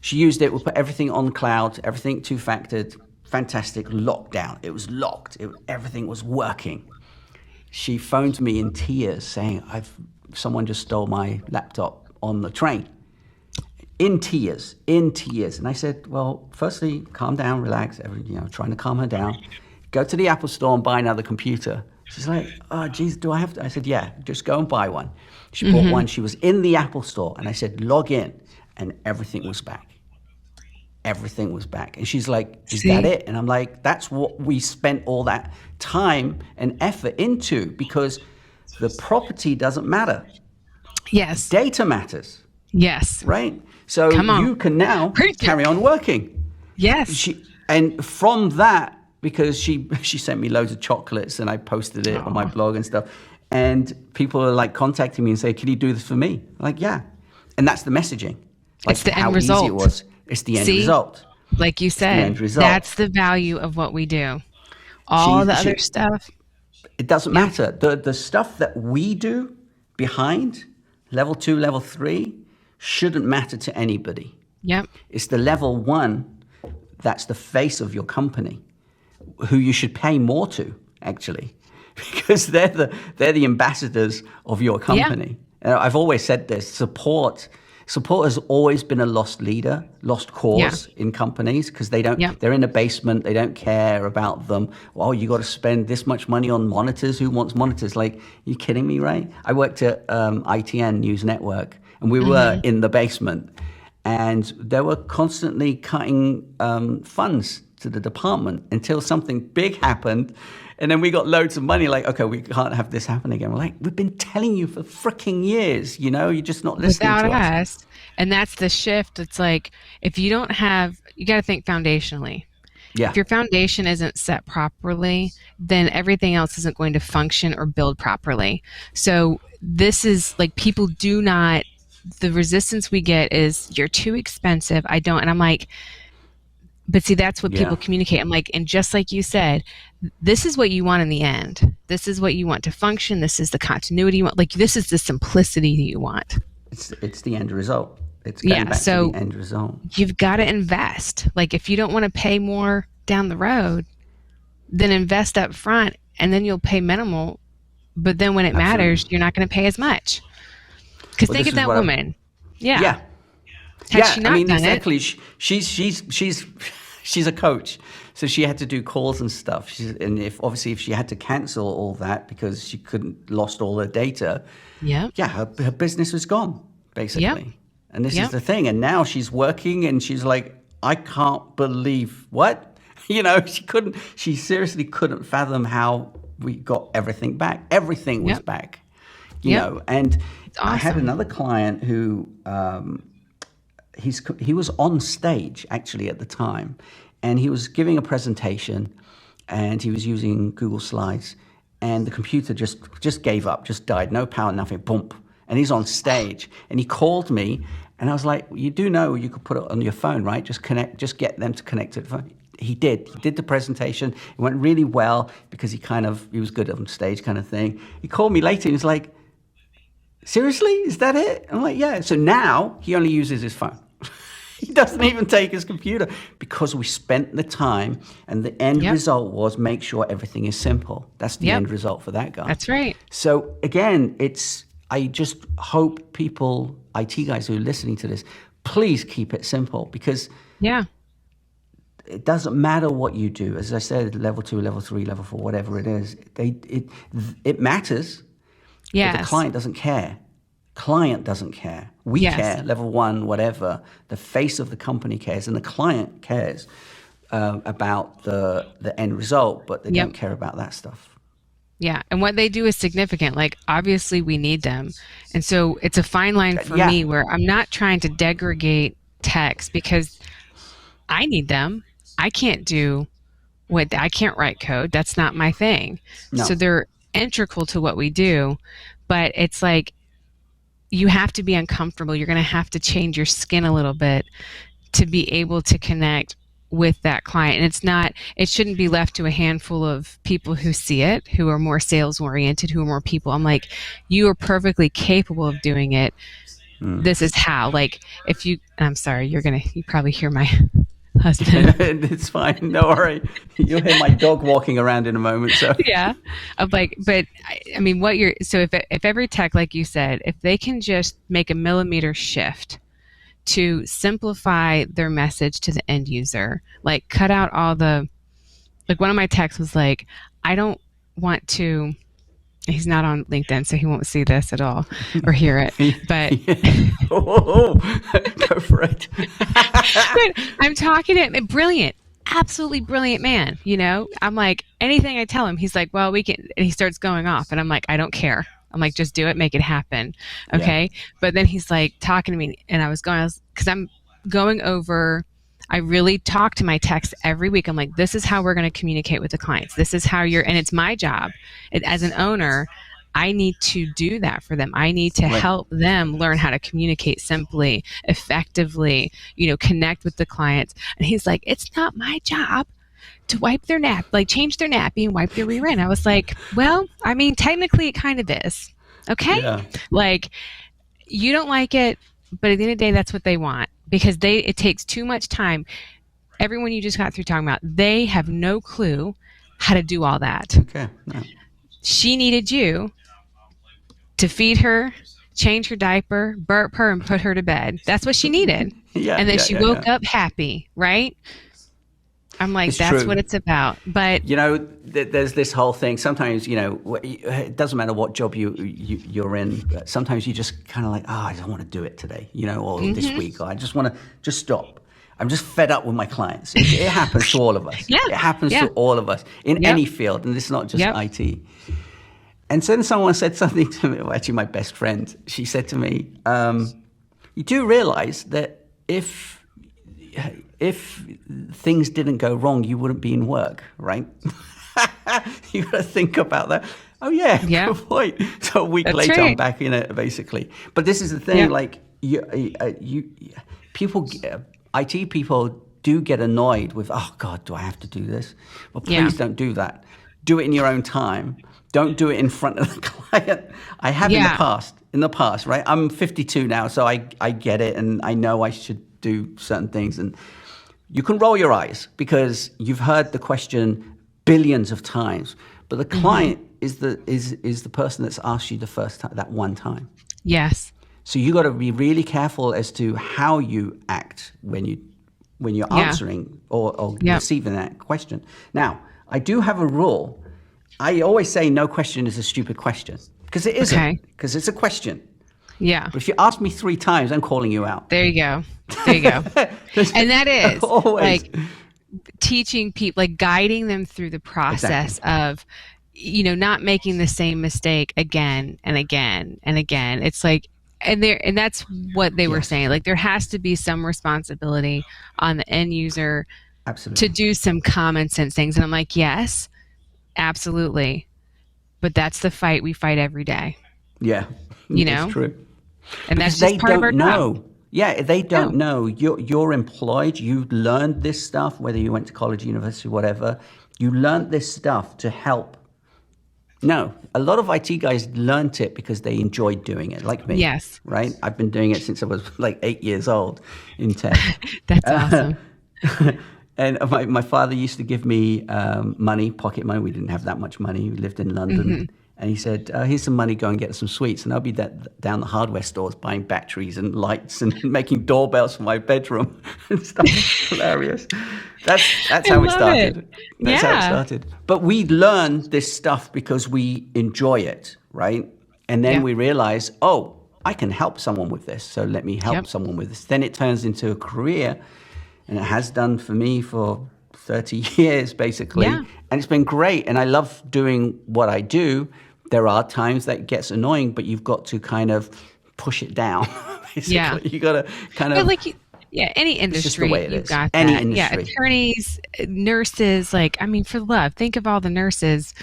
Speaker 1: She used it. We put everything on cloud, everything two-factored, fantastic, lockdown. It was locked. Everything was working. She phoned me in tears saying, someone just stole my laptop on the train. In tears. And I said, well, firstly, calm down, relax, trying to calm her down. Go to the Apple store and buy another computer. She's like, oh, geez, do I have to? I said, yeah, just go and buy one. She bought one. She was in the Apple store. And I said, log in. And everything was back. Everything was back. And she's like, is that it? And I'm like, that's what we spent all that time and effort into, because the property doesn't matter.
Speaker 2: Yes.
Speaker 1: Data matters.
Speaker 2: Yes.
Speaker 1: Right? So you can now carry on working.
Speaker 2: Yes.
Speaker 1: And from that, because she sent me loads of chocolates and I posted it on my blog and stuff, and people are like contacting me and say, can you do this for me? I'm like, yeah. And that's the messaging. Like
Speaker 2: it's the end result.
Speaker 1: Easy it was. It's the end result.
Speaker 2: Like you said, that's the value of what we do. All the other stuff.
Speaker 1: It doesn't matter. The stuff that we do behind level 2, level 3 shouldn't matter to anybody.
Speaker 2: Yep.
Speaker 1: It's the level 1 that's the face of your company, who you should pay more to, actually, because they're the ambassadors of your company. Yeah. I've always said this: support has always been a lost cause in companies, because they're in a basement, they don't care about them. Well, you got to spend this much money on monitors. Who wants monitors? Like, you kidding me, right? I worked at ITN News Network, and we were in the basement, and they were constantly cutting funds to the department until something big happened. And then we got loads of money, like, okay, we can't have this happen again. We're like, we've been telling you for freaking years, you're just not listening to us.
Speaker 2: And that's the shift. It's like, if you don't have, you got to think foundationally. Yeah. If your foundation isn't set properly, then everything else isn't going to function or build properly. So this is like, people do not, the resistance we get is, you're too expensive. I don't, and I'm like, but see, that's what people communicate. I'm like, and just like you said, this is what you want in the end. This is what you want to function. This is the continuity you want. Like, this is the simplicity that you want.
Speaker 1: It's the end result. It's going back to the end result.
Speaker 2: You've got to invest. Like, if you don't want to pay more down the road, then invest up front, and then you'll pay minimal. But then when it matters, you're not going to pay as much. Because think of that woman.
Speaker 1: Yeah.
Speaker 2: Had she not done
Speaker 1: exactly. She's a coach, so she had to do calls and stuff. And if she had to cancel all that because she lost all her data, her business was gone basically. Yep. And this is the thing. And now she's working, and she's like, I can't believe what, she seriously couldn't fathom how we got everything back. Everything was back, you know. And awesome. I had another client who. He was on stage actually at the time, and he was giving a presentation, and he was using Google Slides, and the computer just gave up, just died, no power, nothing, boom. And he's on stage, and he called me, and I was like, you do know you could put it on your phone, right? Just get them to connect to the phone. He did the presentation. It went really well because he was good on stage kind of thing. He called me later, and he's like, seriously, is that it? I'm like, yeah. So now he only uses his phone. He doesn't even take his computer because we spent the time, and the end result was make sure everything is simple. That's the end result for that guy.
Speaker 2: That's right.
Speaker 1: So again, I just hope people, IT guys who are listening to this, please keep it simple, because it doesn't matter what you do. As I said, level 2, level 3, level 4, whatever it is, it matters. Yes. But the client doesn't care. Client doesn't care. We care, level 1, whatever. The face of the company cares, and the client cares about the end result, but they don't care about that stuff.
Speaker 2: Yeah, and what they do is significant. Like, obviously, we need them. And so it's a fine line for me where I'm not trying to degrade techs, because I need them. I can't I can't write code. That's not my thing. No. So they're integral to what we do, but it's like, you have to be uncomfortable. You're going to have to change your skin a little bit to be able to connect with that client. And it shouldn't be left to a handful of people who see it, who are more sales oriented, who are more people. I'm like, you are perfectly capable of doing it. This is how, like, I'm sorry, you probably hear my husband.
Speaker 1: It's fine. No worry. You'll hear my dog walking around in a moment. So
Speaker 2: yeah, I'm like, but I mean, if every tech, like you said, if they can just make a millimeter shift to simplify their message to the end user, like cut out all like one of my techs was like, I don't want to. He's not on LinkedIn, so he won't see this at all or hear it. But
Speaker 1: go for it.
Speaker 2: But I'm talking to him, brilliant, absolutely brilliant man. I'm like, anything I tell him, he's like, well, we can. And he starts going off, and I'm like, I don't care. I'm like, just do it, make it happen, okay? Yeah. But then he's like talking to me, and because I'm going over. I really talk to my techs every week. I'm like, this is how we're going to communicate with the clients. This is how and it's my job. As an owner, I need to do that for them. I need to help them learn how to communicate simply, effectively, connect with the clients. And he's like, it's not my job to wipe their change their nappy and wipe their rear end. I was like, well, I mean, technically it kind of is. Okay. Yeah. Like, you don't like it, but at the end of the day, that's what they want. Because it takes too much time. Everyone you just got through talking about, they have no clue how to do all that.
Speaker 1: Okay. No.
Speaker 2: She needed you to feed her, change her diaper, burp her, and put her to bed. That's what she needed. And then she woke up happy, right? I'm like, that's what it's about. But
Speaker 1: there's this whole thing. Sometimes, it doesn't matter what job you're in. Sometimes you just kind of like, I don't want to do it today, or this week. Or I just want to just stop. I'm just fed up with my clients. It happens to all of us.
Speaker 2: Yeah.
Speaker 1: It happens to all of us in any field, and it's not just IT. And then someone said something to me. Well, actually, my best friend. She said to me, "You do realize that if things didn't go wrong, you wouldn't be in work, right?" You got to think about that. Oh yeah, good point. So a week later, right. I'm back in it, basically. But this is the thing, like IT people do get annoyed with, oh God, do I have to do this? Well, please don't do that. Do it in your own time. Don't do it in front of the client. I have in the past, right? I'm 52 now, so I get it, and I know I should do certain things. And you can roll your eyes because you've heard the question billions of times, but the client is the person that's asked you the first time, that one time.
Speaker 2: Yes.
Speaker 1: So you got to be really careful as to how you act when you're answering or receiving that question. Now, I do have a rule. I always say no question is a stupid question, because it isn't, because it's a question.
Speaker 2: Yeah.
Speaker 1: But if you ask me 3 times, I'm calling you out.
Speaker 2: There you go. There you go. And that is
Speaker 1: always.
Speaker 2: like teaching people, like guiding them through the process of, you know, not making the same mistake again and again and again. It's like, and that's what they were saying. Like, there has to be some responsibility on the end user to do some common sense things. And I'm like, yes, absolutely. But that's the fight we fight every day.
Speaker 1: Yeah.
Speaker 2: You know?
Speaker 1: That's true.
Speaker 2: And that's just part of our job.
Speaker 1: Yeah, they don't know. You're employed. You learned this stuff, whether you went to college, university, whatever. You learned this stuff to help. No, a lot of IT guys learned it because they enjoyed doing it, like me.
Speaker 2: Yes.
Speaker 1: Right? I've been doing it since I was like 8 years old in tech.
Speaker 2: That's awesome.
Speaker 1: And my father used to give me money, pocket money. We didn't have that much money. We lived in London. Mm-hmm. And he said, here's some money, go and get some sweets. And I'll be down the hardware stores buying batteries and lights and making doorbells for my bedroom and stuff. Hilarious. That's how it started. That's how it started. But we learn this stuff because we enjoy it, right? And then we realize, oh, I can help someone with this. So let me help someone with this. Then it turns into a career. And it has done for me for 30 years, basically. Yeah. And it's been great. And I love doing what I do. There are times that it gets annoying, but you've got to kind of push it down. Basically. Yeah. You got to kind of...
Speaker 2: any industry, you've got that.
Speaker 1: Any industry.
Speaker 2: Yeah, attorneys, nurses, like, I mean, for love, think of all the nurses.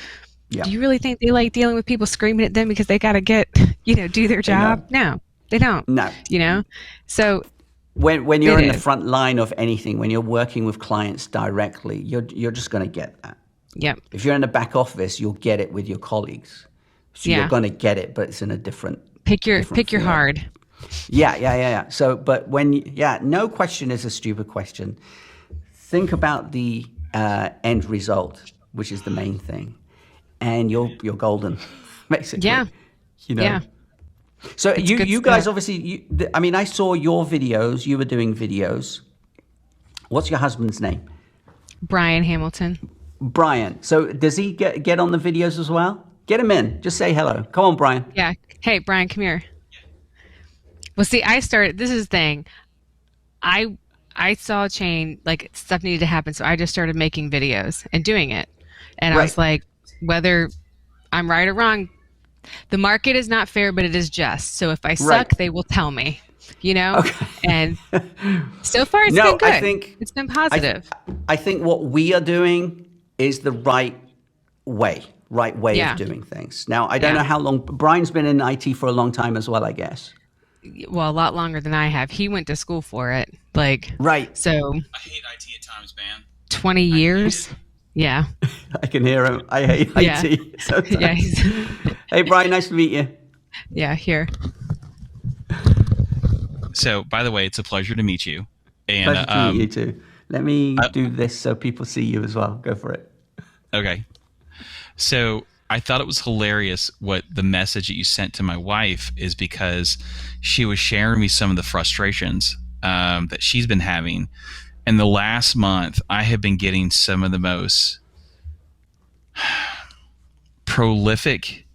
Speaker 2: Yeah. Do you really think they like dealing with people screaming at them because they got to do their job? No, they don't.
Speaker 1: No.
Speaker 2: You know? So...
Speaker 1: When you're in the front line of anything, when you're working with clients directly, you're just going to get that.
Speaker 2: Yep.
Speaker 1: If you're in the back office, you'll get it with your colleagues. So you're going to get it, but it's in a different
Speaker 2: pick your hard.
Speaker 1: Yeah. So, but no question is a stupid question. Think about the end result, which is the main thing, and you're golden, basically.
Speaker 2: Yeah.
Speaker 1: You know. Yeah. So
Speaker 2: it's
Speaker 1: you guys obviously, I mean, I saw your videos. You were doing videos. What's your husband's name?
Speaker 2: Brian Hamilton.
Speaker 1: Brian. So does he get on the videos as well? Get him in. Just say hello. Come on, Brian.
Speaker 2: Yeah. Hey, Brian, come here. Well, see, this is the thing. I saw a chain, like, stuff needed to happen, so I just started making videos and doing it. And I was like, whether I'm right or wrong, the market is not fair, but it is just. So if I suck, they will tell me, you know? Okay. And so far it's been good. I think it's been positive.
Speaker 1: I think what we are doing is the right way of doing things. Now, I don't know how long. Brian's been in IT for a long time as well, I guess.
Speaker 2: Well, a lot longer than I have. He went to school for it. Like,
Speaker 1: right.
Speaker 2: So
Speaker 3: I hate IT at times, man.
Speaker 2: 20 years. Yeah.
Speaker 1: I can hear him. I hate IT sometimes. Yeah, hey, Brian, nice to meet you.
Speaker 2: Yeah, here.
Speaker 3: So, by the way, it's a pleasure to meet you. And,
Speaker 1: pleasure to meet you too. Let me do this so people see you as well. Go for it.
Speaker 3: Okay. So I thought it was hilarious what the message that you sent to my wife is, because she was sharing me some of the frustrations that she's been having. And the last month, I have been getting some of the most prolific,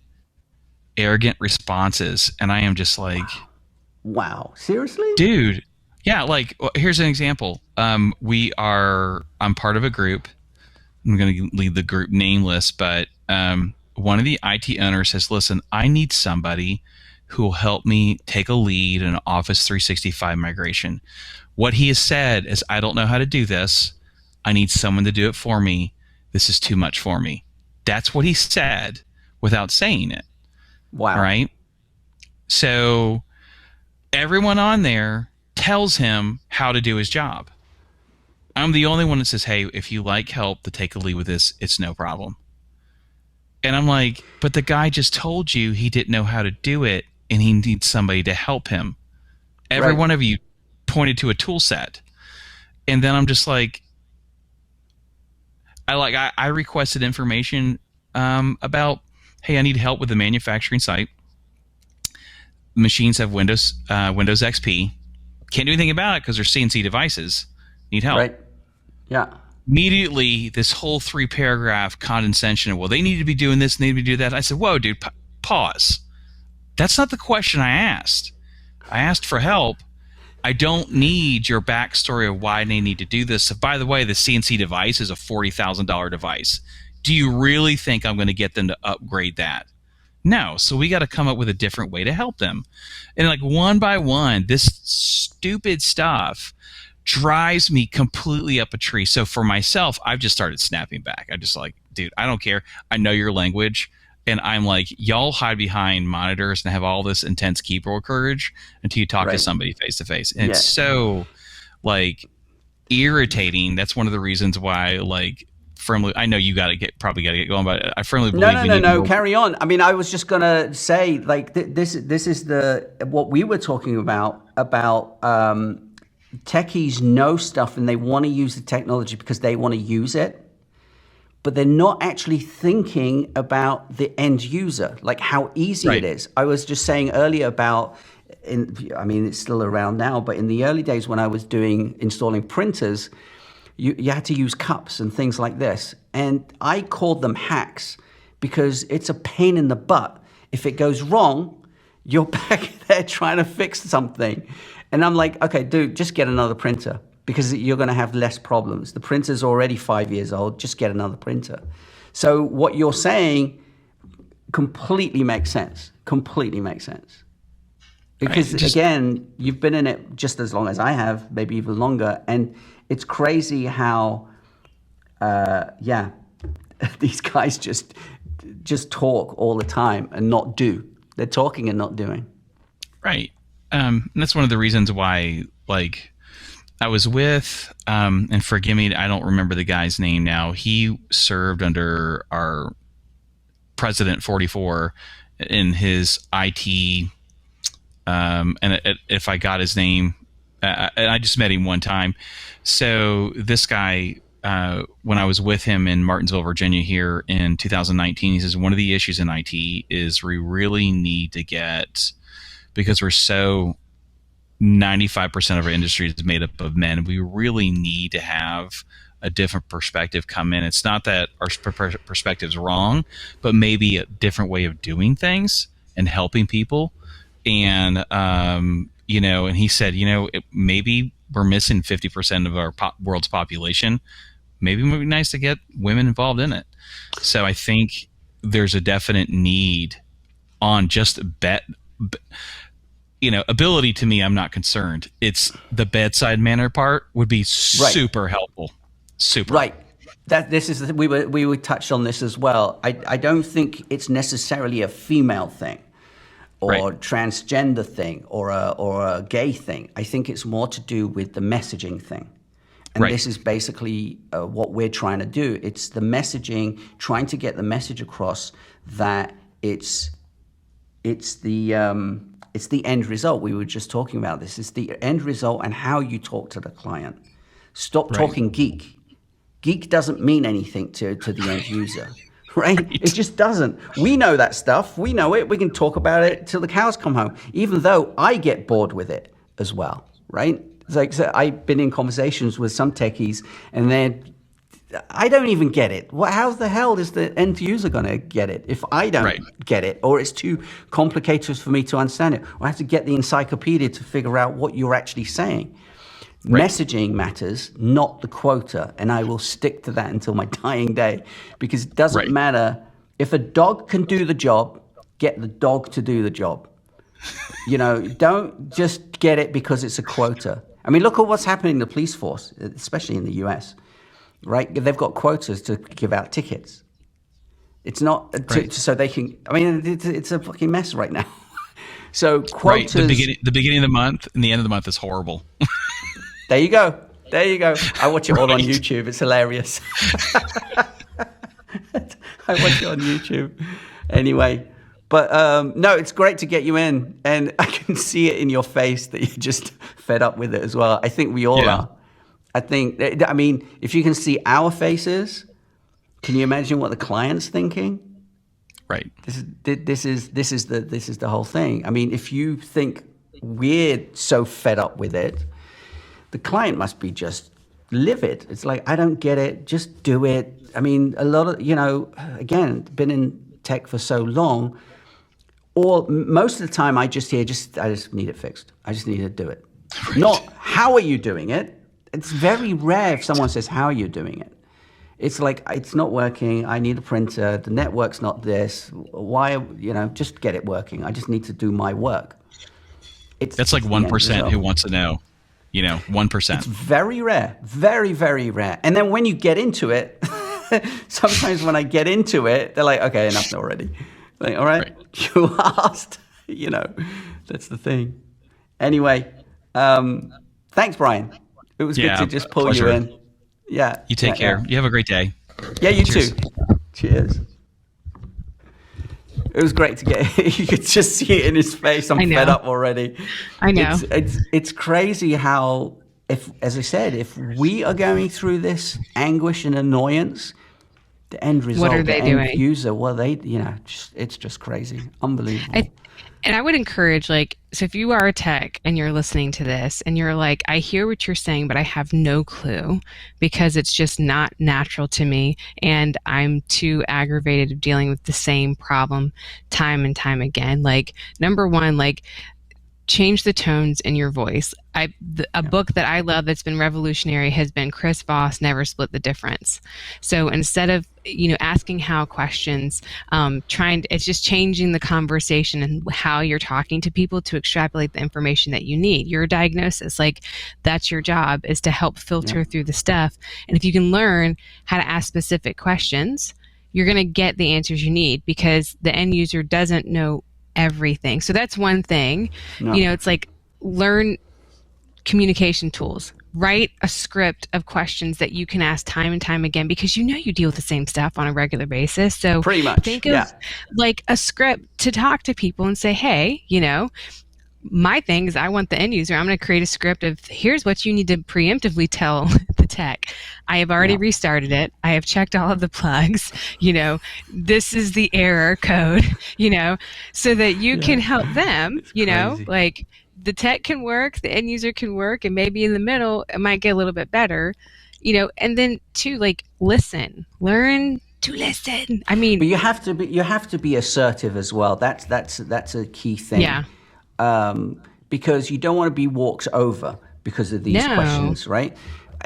Speaker 3: arrogant responses. And I am just like...
Speaker 1: Wow. Seriously?
Speaker 3: Dude. Yeah, like, here's an example. I'm part of a group. I'm going to leave the group nameless, but one of the IT owners says, listen, I need somebody who will help me take a lead in an Office 365 migration. What he has said is, I don't know how to do this. I need someone to do it for me. This is too much for me. That's what he said without saying it.
Speaker 1: Wow.
Speaker 3: Right? So everyone on there tells him how to do his job. I'm the only one that says, hey, if you like help to take a lead with this, it's no problem. And I'm like, but the guy just told you he didn't know how to do it and he needs somebody to help him. Every one of you pointed to a tool set. And then I'm just like, I requested information about, hey, I need help with the manufacturing site. machines have Windows XP. Can't do anything about it because they're CNC devices. Need help.
Speaker 1: Right. Yeah.
Speaker 3: Immediately, this whole 3-paragraph condescension of, well, they need to be doing this, they need to be doing that. I said, whoa, dude, pause. That's not the question I asked. I asked for help. I don't need your backstory of why they need to do this. So, by the way, the CNC device is a $40,000 device. Do you really think I'm going to get them to upgrade that? No. So we got to come up with a different way to help them. And like one by one, this stupid stuff drives me completely up a tree. So for myself, I've just started snapping back. I just like, dude, I don't care. I know your language. And I'm like, y'all hide behind monitors and have all this intense keyboard courage until you talk to somebody face to face. And it's so like irritating. That's one of the reasons why, like, firmly, I know you probably got to get going, but I firmly believe
Speaker 1: no, carry on. I mean, I was just gonna say, like, this is what we were talking about techies know stuff and they want to use the technology because they want to use it. But they're not actually thinking about the end user, like how easy it is. I was just saying earlier about, it's still around now, but in the early days when I was installing printers, you had to use cups and things like this. And I called them hacks because it's a pain in the butt. If it goes wrong, you're back there trying to fix something. And I'm like, okay, dude, just get another printer, because you're going to have less problems. The printer's already 5 years old. Just get another printer. So what you're saying completely makes sense. Completely makes sense. Because, again, you've been in it just as long as I have, maybe even longer. And it's crazy how, these guys just talk all the time and not do. They're talking and not doing.
Speaker 3: Right. And that's one of the reasons why, like, I was with, and forgive me, I don't remember the guy's name now. He served under our President 44 in his IT, and if I got his name, and I just met him one time. So this guy, when I was with him in Martinsville, Virginia here in 2019, he says, one of the issues in IT is we really need to get, because we're so 95% of our industry is made up of men. We really need to have a different perspective come in. It's not that our perspective's wrong, but maybe a different way of doing things and helping people. And, and he said, maybe we're missing 50% of our world's population. Maybe it would be nice to get women involved in it. So I think there's a definite need on just ability. To me, I'm not concerned. It's the bedside manner part would be super helpful. Super.
Speaker 1: Right. We touched on this as well. I don't think it's necessarily a female thing or transgender thing or a gay thing. I think it's more to do with the messaging thing. And this is basically what we're trying to do. It's the messaging, trying to get the message across that it's the end result. We were just talking about this. It's the end result and how you talk to the client. Stop talking geek. Geek doesn't mean anything to the end user, right? It just doesn't. We know that stuff. We know it. We can talk about it till the cows come home, even though I get bored with it as well, right? It's like, so I've been in conversations with some techies and I don't even get it. How the hell is the end user going to get it if I don't get it, or it's too complicated for me to understand it, or I have to get the encyclopedia to figure out what you're actually saying. Messaging matters, not the quota, and I will stick to that until my dying day, because it doesn't matter. If a dog can do the job, get the dog to do the job. Don't just get it because it's a quota. I mean, look at what's happening in the police force, especially in the US. Right, they've got quotas to give out tickets. It's not so they can. I mean, it's a fucking mess right now. So quotas.
Speaker 3: The beginning of the month and the end of the month is horrible.
Speaker 1: There you go. I watch it all on YouTube. It's hilarious. I watch it on YouTube. Anyway, but no, it's great to get you in, and I can see it in your face that you're just fed up with it as well. I think we all are. I mean, if you can see our faces, can you imagine what the client's thinking?
Speaker 3: Right.
Speaker 1: This is the whole thing. I mean, if you think we're so fed up with it, the client must be just livid. It's like, I don't get it. Just do it. I mean, a lot of, again, been in tech for so long, or most of the time I just need it fixed. I just need to do it. Right. Not, how are you doing it? It's very rare if someone says, how are you doing it? It's like, it's not working. I need a printer. The network's not this. Why, just get it working. I just need to do my work.
Speaker 3: That's like 1% who wants to know, 1%.
Speaker 1: It's very rare, very, very rare. And then when you get into it, sometimes when I get into it, they're like, okay, enough already. Like, all right. You asked, that's the thing. Anyway, thanks, Brian. It was good to just pull pleasure. You in. Yeah.
Speaker 3: You take care. You have a great day.
Speaker 1: Yeah, you Cheers. Too. Cheers. It was great to get. You could just see it in his face. I'm fed up already.
Speaker 2: I know.
Speaker 1: It's crazy how, as I said, if we are going through this anguish and annoyance, the end result,
Speaker 2: what are they doing?
Speaker 1: End user, well, it's just crazy, unbelievable.
Speaker 2: And I would encourage, so if you are a tech and you're listening to this and you're like, I hear what you're saying, but I have no clue because it's just not natural to me. And I'm too aggravated of dealing with the same problem time and time again. Number one, change the tones in your voice. A book that I love that's been revolutionary has been Chris Voss, Never Split the Difference. So instead of, asking how questions, it's just changing the conversation and how you're talking to people to extrapolate the information that you need. Your diagnosis, that's your job, is to help filter through the stuff. And if you can learn how to ask specific questions, you're going to get the answers you need because the end user doesn't know everything. So that's one thing. No. It's learn communication tools. Write a script of questions that you can ask time and time again because you deal with the same stuff on a regular basis. So
Speaker 1: pretty much
Speaker 2: think of a script to talk to people and say, hey, my thing is I want the end user. I'm going to create a script of here's what you need to preemptively tell the tech. I have already restarted it. I have checked all of the plugs. This is the error code, so that you can help them, the tech can work, the end user can work, and maybe in the middle, it might get a little bit better, and then two, learn to listen. I mean,
Speaker 1: but you have to be assertive as well. That's a key thing.
Speaker 2: Yeah.
Speaker 1: Because you don't want to be walked over because of these questions, right?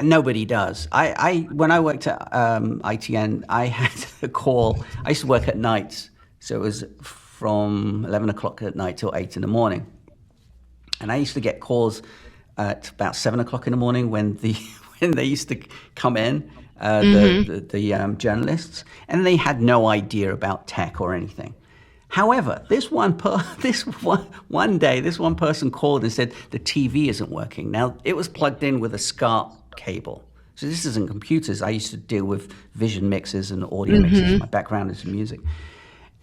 Speaker 1: Nobody does. When I worked at ITN, I had a call. I used to work at nights, so it was from 11 o'clock at night till 8 in the morning. And I used to get calls at about 7 o'clock in the morning when they used to come in, the journalists, and they had no idea about tech or anything. However, one day, this one person called and said the TV isn't working. Now, it was plugged in with a SCART cable. So this isn't computers. I used to deal with vision mixers and audio mixers. My background is in music.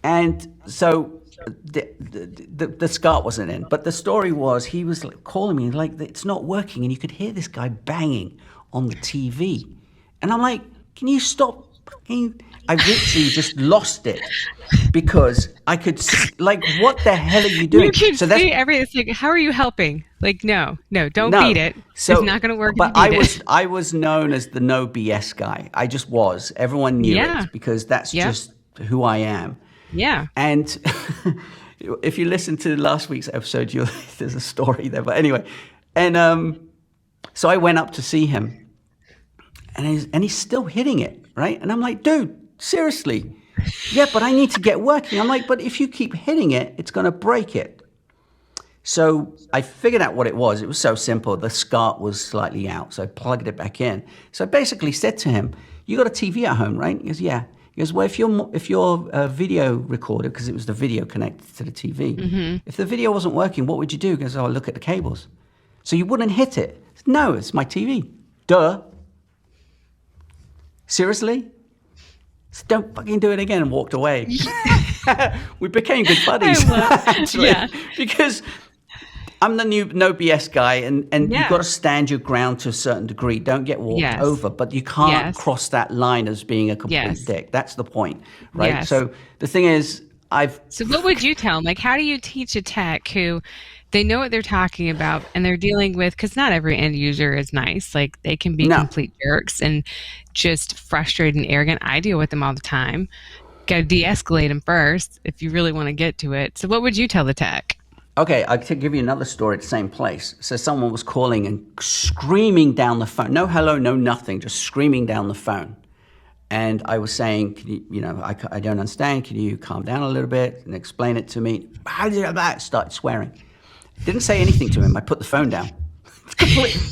Speaker 1: And so the SCART wasn't in. But the story was he was calling me it's not working. And you could hear this guy banging on the TV. And I'm like, can you stop? I literally just lost it because I could what the hell are you doing?
Speaker 2: You can see everything. How are you helping? No, don't beat it. So, it's not going to work.
Speaker 1: But I was known as the no BS guy. I just was. Everyone knew it because that's just who I am.
Speaker 2: Yeah.
Speaker 1: And if you listen to last week's episode, there's a story there. But anyway, and so I went up to see him, and he's still hitting it, right? And I'm like, dude, seriously? Yeah, but I need to get working. I'm like, but if you keep hitting it, it's going to break it. So I figured out what it was. It was so simple. The SCART was slightly out, so I plugged it back in. So I basically said to him, you got a TV at home, right? He goes, yeah. He goes, well, if your video recorder, because it was the video connected to the TV, if the video wasn't working, what would you do? He goes, oh, look at the cables. So you wouldn't hit it? Said, no, it's my TV. Duh. Seriously? So don't fucking do it again, and walked away. We became good buddies, actually, because I'm the new no BS guy, and you've got to stand your ground to a certain degree. Don't get walked over, but you can't cross that line as being a complete dick. That's the point, right? So the thing is,
Speaker 2: So what would you tell them? Like, how do you teach a tech who they know what they're talking about and they're dealing with, because not every end user is nice. Like, they can be complete jerks and just frustrated and arrogant. I deal with them all the time. Got to de-escalate them first if you really want to get to it. So what would you tell the tech?
Speaker 1: Okay, I could give you another story at the same place. So someone was calling and screaming down the phone. No hello, no nothing, just screaming down the phone. And I was saying, can you know, I don't understand. Can you calm down a little bit and explain it to me? Started swearing. Didn't say anything to him. I put the phone down.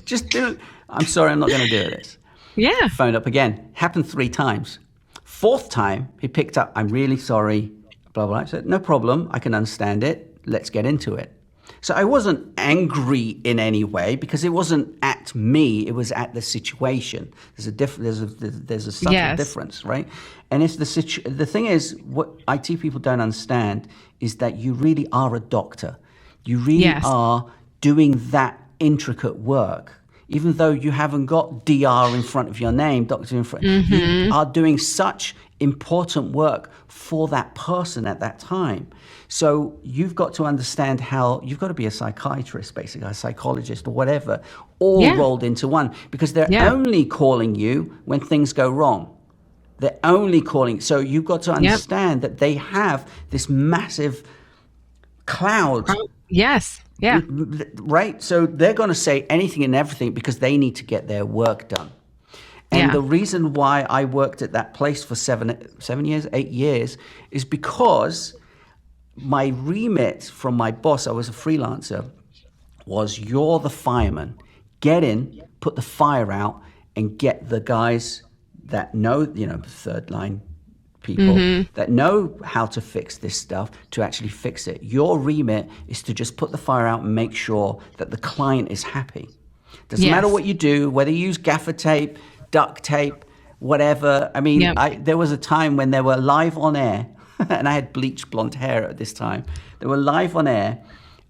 Speaker 1: Just do it. I'm sorry, I'm not going to do this.
Speaker 2: Yeah.
Speaker 1: Phoned up again. Happened 3 times. 4th time, he picked up, I'm really sorry, blah, blah. I said, no problem. I can understand it. Let's get into it. So I wasn't angry in any way because it wasn't at me. It was at the situation. There's a subtle difference, right? And it's the thing is, what IT people don't understand is that you really are a doctor. You really are doing that intricate work. Even though you haven't got DR in front of your name, doctor in front, you are doing such important work for that person at that time. So you've got to understand how, you've got to be a psychiatrist, basically, a psychologist or whatever, all rolled into one, because they're only calling you when things go wrong. They're only calling. So you've got to understand that they have this massive cloud.
Speaker 2: Yes. Yeah.
Speaker 1: Right? So they're going to say anything and everything because they need to get their work done. And the reason why I worked at that place for 8 years, is because my remit from my boss, I was a freelancer, was you're the fireman. Get in, put the fire out, and get the guys that know, you know, third line people that know how to fix this stuff to actually fix it. Your remit is to just put the fire out and make sure that the client is happy. Doesn't matter what you do, whether you use gaffer tape, duct tape, whatever. I mean, there was a time when they were live on air, and I had bleached blonde hair at this time. They were live on air,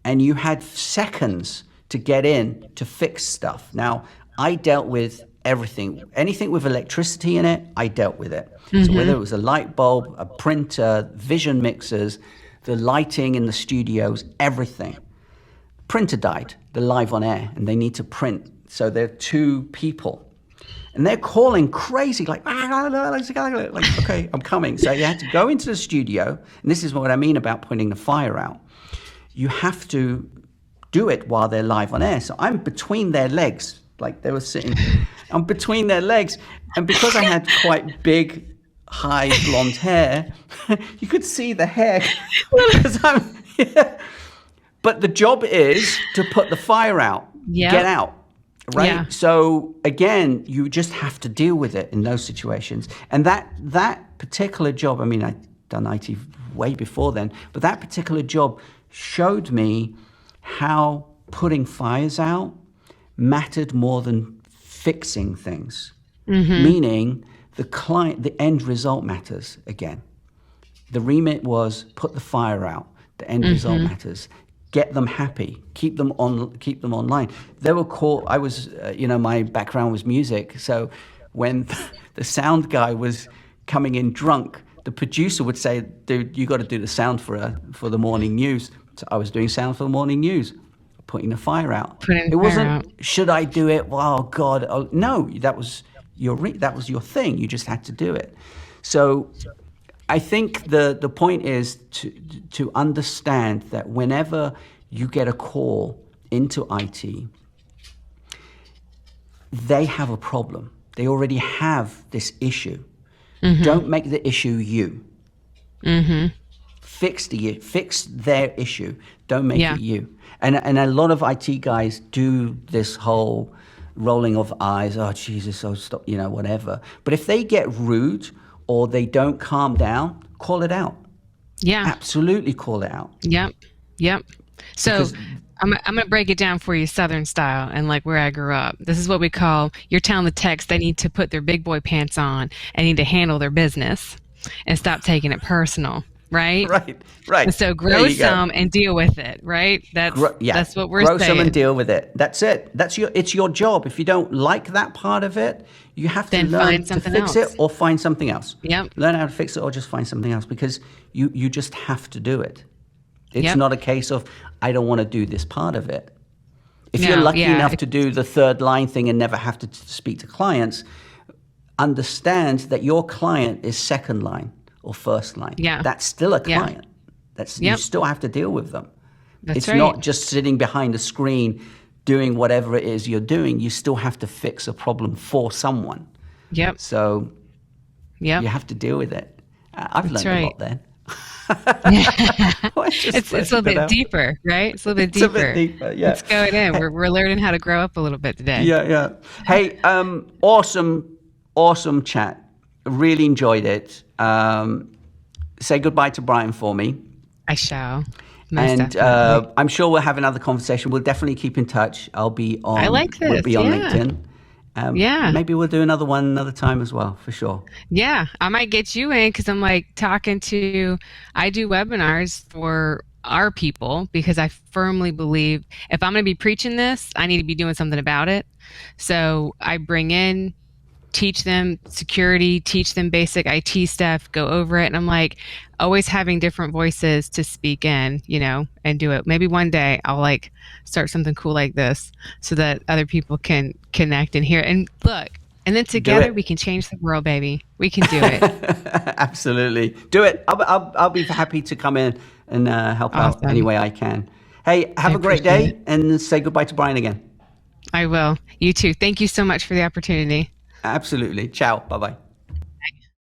Speaker 1: and you had seconds to get in to fix stuff. Now, I dealt with everything. Anything with electricity in it, I dealt with it. So whether it was a light bulb, a printer, vision mixers, the lighting in the studios, everything. Printer died, they're live on air, and they need to print. So they're 2 people. And they're calling crazy, like, okay, I'm coming. So you had to go into the studio, and this is what I mean about putting the fire out. You have to do it while they're live on air. So I'm between their legs, like they were sitting. I'm between their legs. And because I had quite big, high blonde hair, you could see the hair. But the job is to put the fire out, get out. Right. Yeah. So again, you just have to deal with it in those situations. And that particular job, I mean, I'd done IT way before then, but that particular job showed me how putting fires out mattered more than fixing things. Meaning the client, the end result matters again. The remit was put the fire out. The end result matters. Get them happy, keep them online. They were called, I was, my background was music. So when the sound guy was coming in drunk, the producer would say, dude, you got to do the sound for the morning news. So I was doing sound for the morning news, putting the fire out. It wasn't, should I do it? Well, oh God, oh, no, that was your thing. You just had to do it. So I think the point is to understand that whenever you get a call into IT, they have a problem. They already have this issue. Don't make the issue you. Fix their issue. Don't make it you. And a lot of IT guys do this whole rolling of eyes. Oh Jesus! Oh stop! Whatever. But if they get rude or they don't calm down, call it out. Yeah. Absolutely call it out.
Speaker 2: Yep. So I'm going to break it down for you Southern style and like where I grew up. This is what we call, you're telling the techs they need to put their big boy pants on and need to handle their business and stop taking it personal, right?
Speaker 1: Right.
Speaker 2: And so grow some and deal with it, right? That's what we're saying.
Speaker 1: Grow some and deal with it. That's it. It's your job. If you don't like that part of it, you have to learn to fix it or find something else.
Speaker 2: Yep.
Speaker 1: Learn how to fix it or just find something else, because you just have to do it. It's not a case of, I don't want to do this part of it. If you're lucky enough to do the third line thing and never have to speak to clients, understand that your client is second line or first line.
Speaker 2: Yeah.
Speaker 1: That's still a client. You still have to deal with them. It's not just sitting behind a screen doing whatever it is you're doing. You still have to fix a problem for someone.
Speaker 2: Yep.
Speaker 1: So you have to deal with it. I've learned a lot then.
Speaker 2: It's a little bit deeper, right? It's a little bit deeper.
Speaker 1: It's a bit deeper, yeah.
Speaker 2: Let's go in. We're learning how to grow up a little bit today.
Speaker 1: Yeah. Hey, awesome chat. Really enjoyed it. Say goodbye to Brian for me.
Speaker 2: I shall.
Speaker 1: And I'm sure we'll have another conversation. We'll definitely keep in touch. I'll be on.
Speaker 2: I like this.
Speaker 1: We'll be on LinkedIn. Maybe we'll do another one another time as well, for sure. Yeah,
Speaker 2: I might get you in, because I'm like I do webinars for our people, because I firmly believe if I'm going to be preaching this, I need to be doing something about it. So I bring in, teach them security, teach them basic IT stuff, go over it. And I'm like always having different voices to speak in, and do it. Maybe one day I'll start something cool like this so that other people can connect and hear it. And look, and then together we can change the world, baby. We can do it.
Speaker 1: Absolutely. Do it. I'll be happy to come in and help out any way I can. Hey, have a great day and say goodbye to Brian again.
Speaker 2: I will. You too. Thank you so much for the opportunity.
Speaker 1: Absolutely. Ciao. Bye-bye.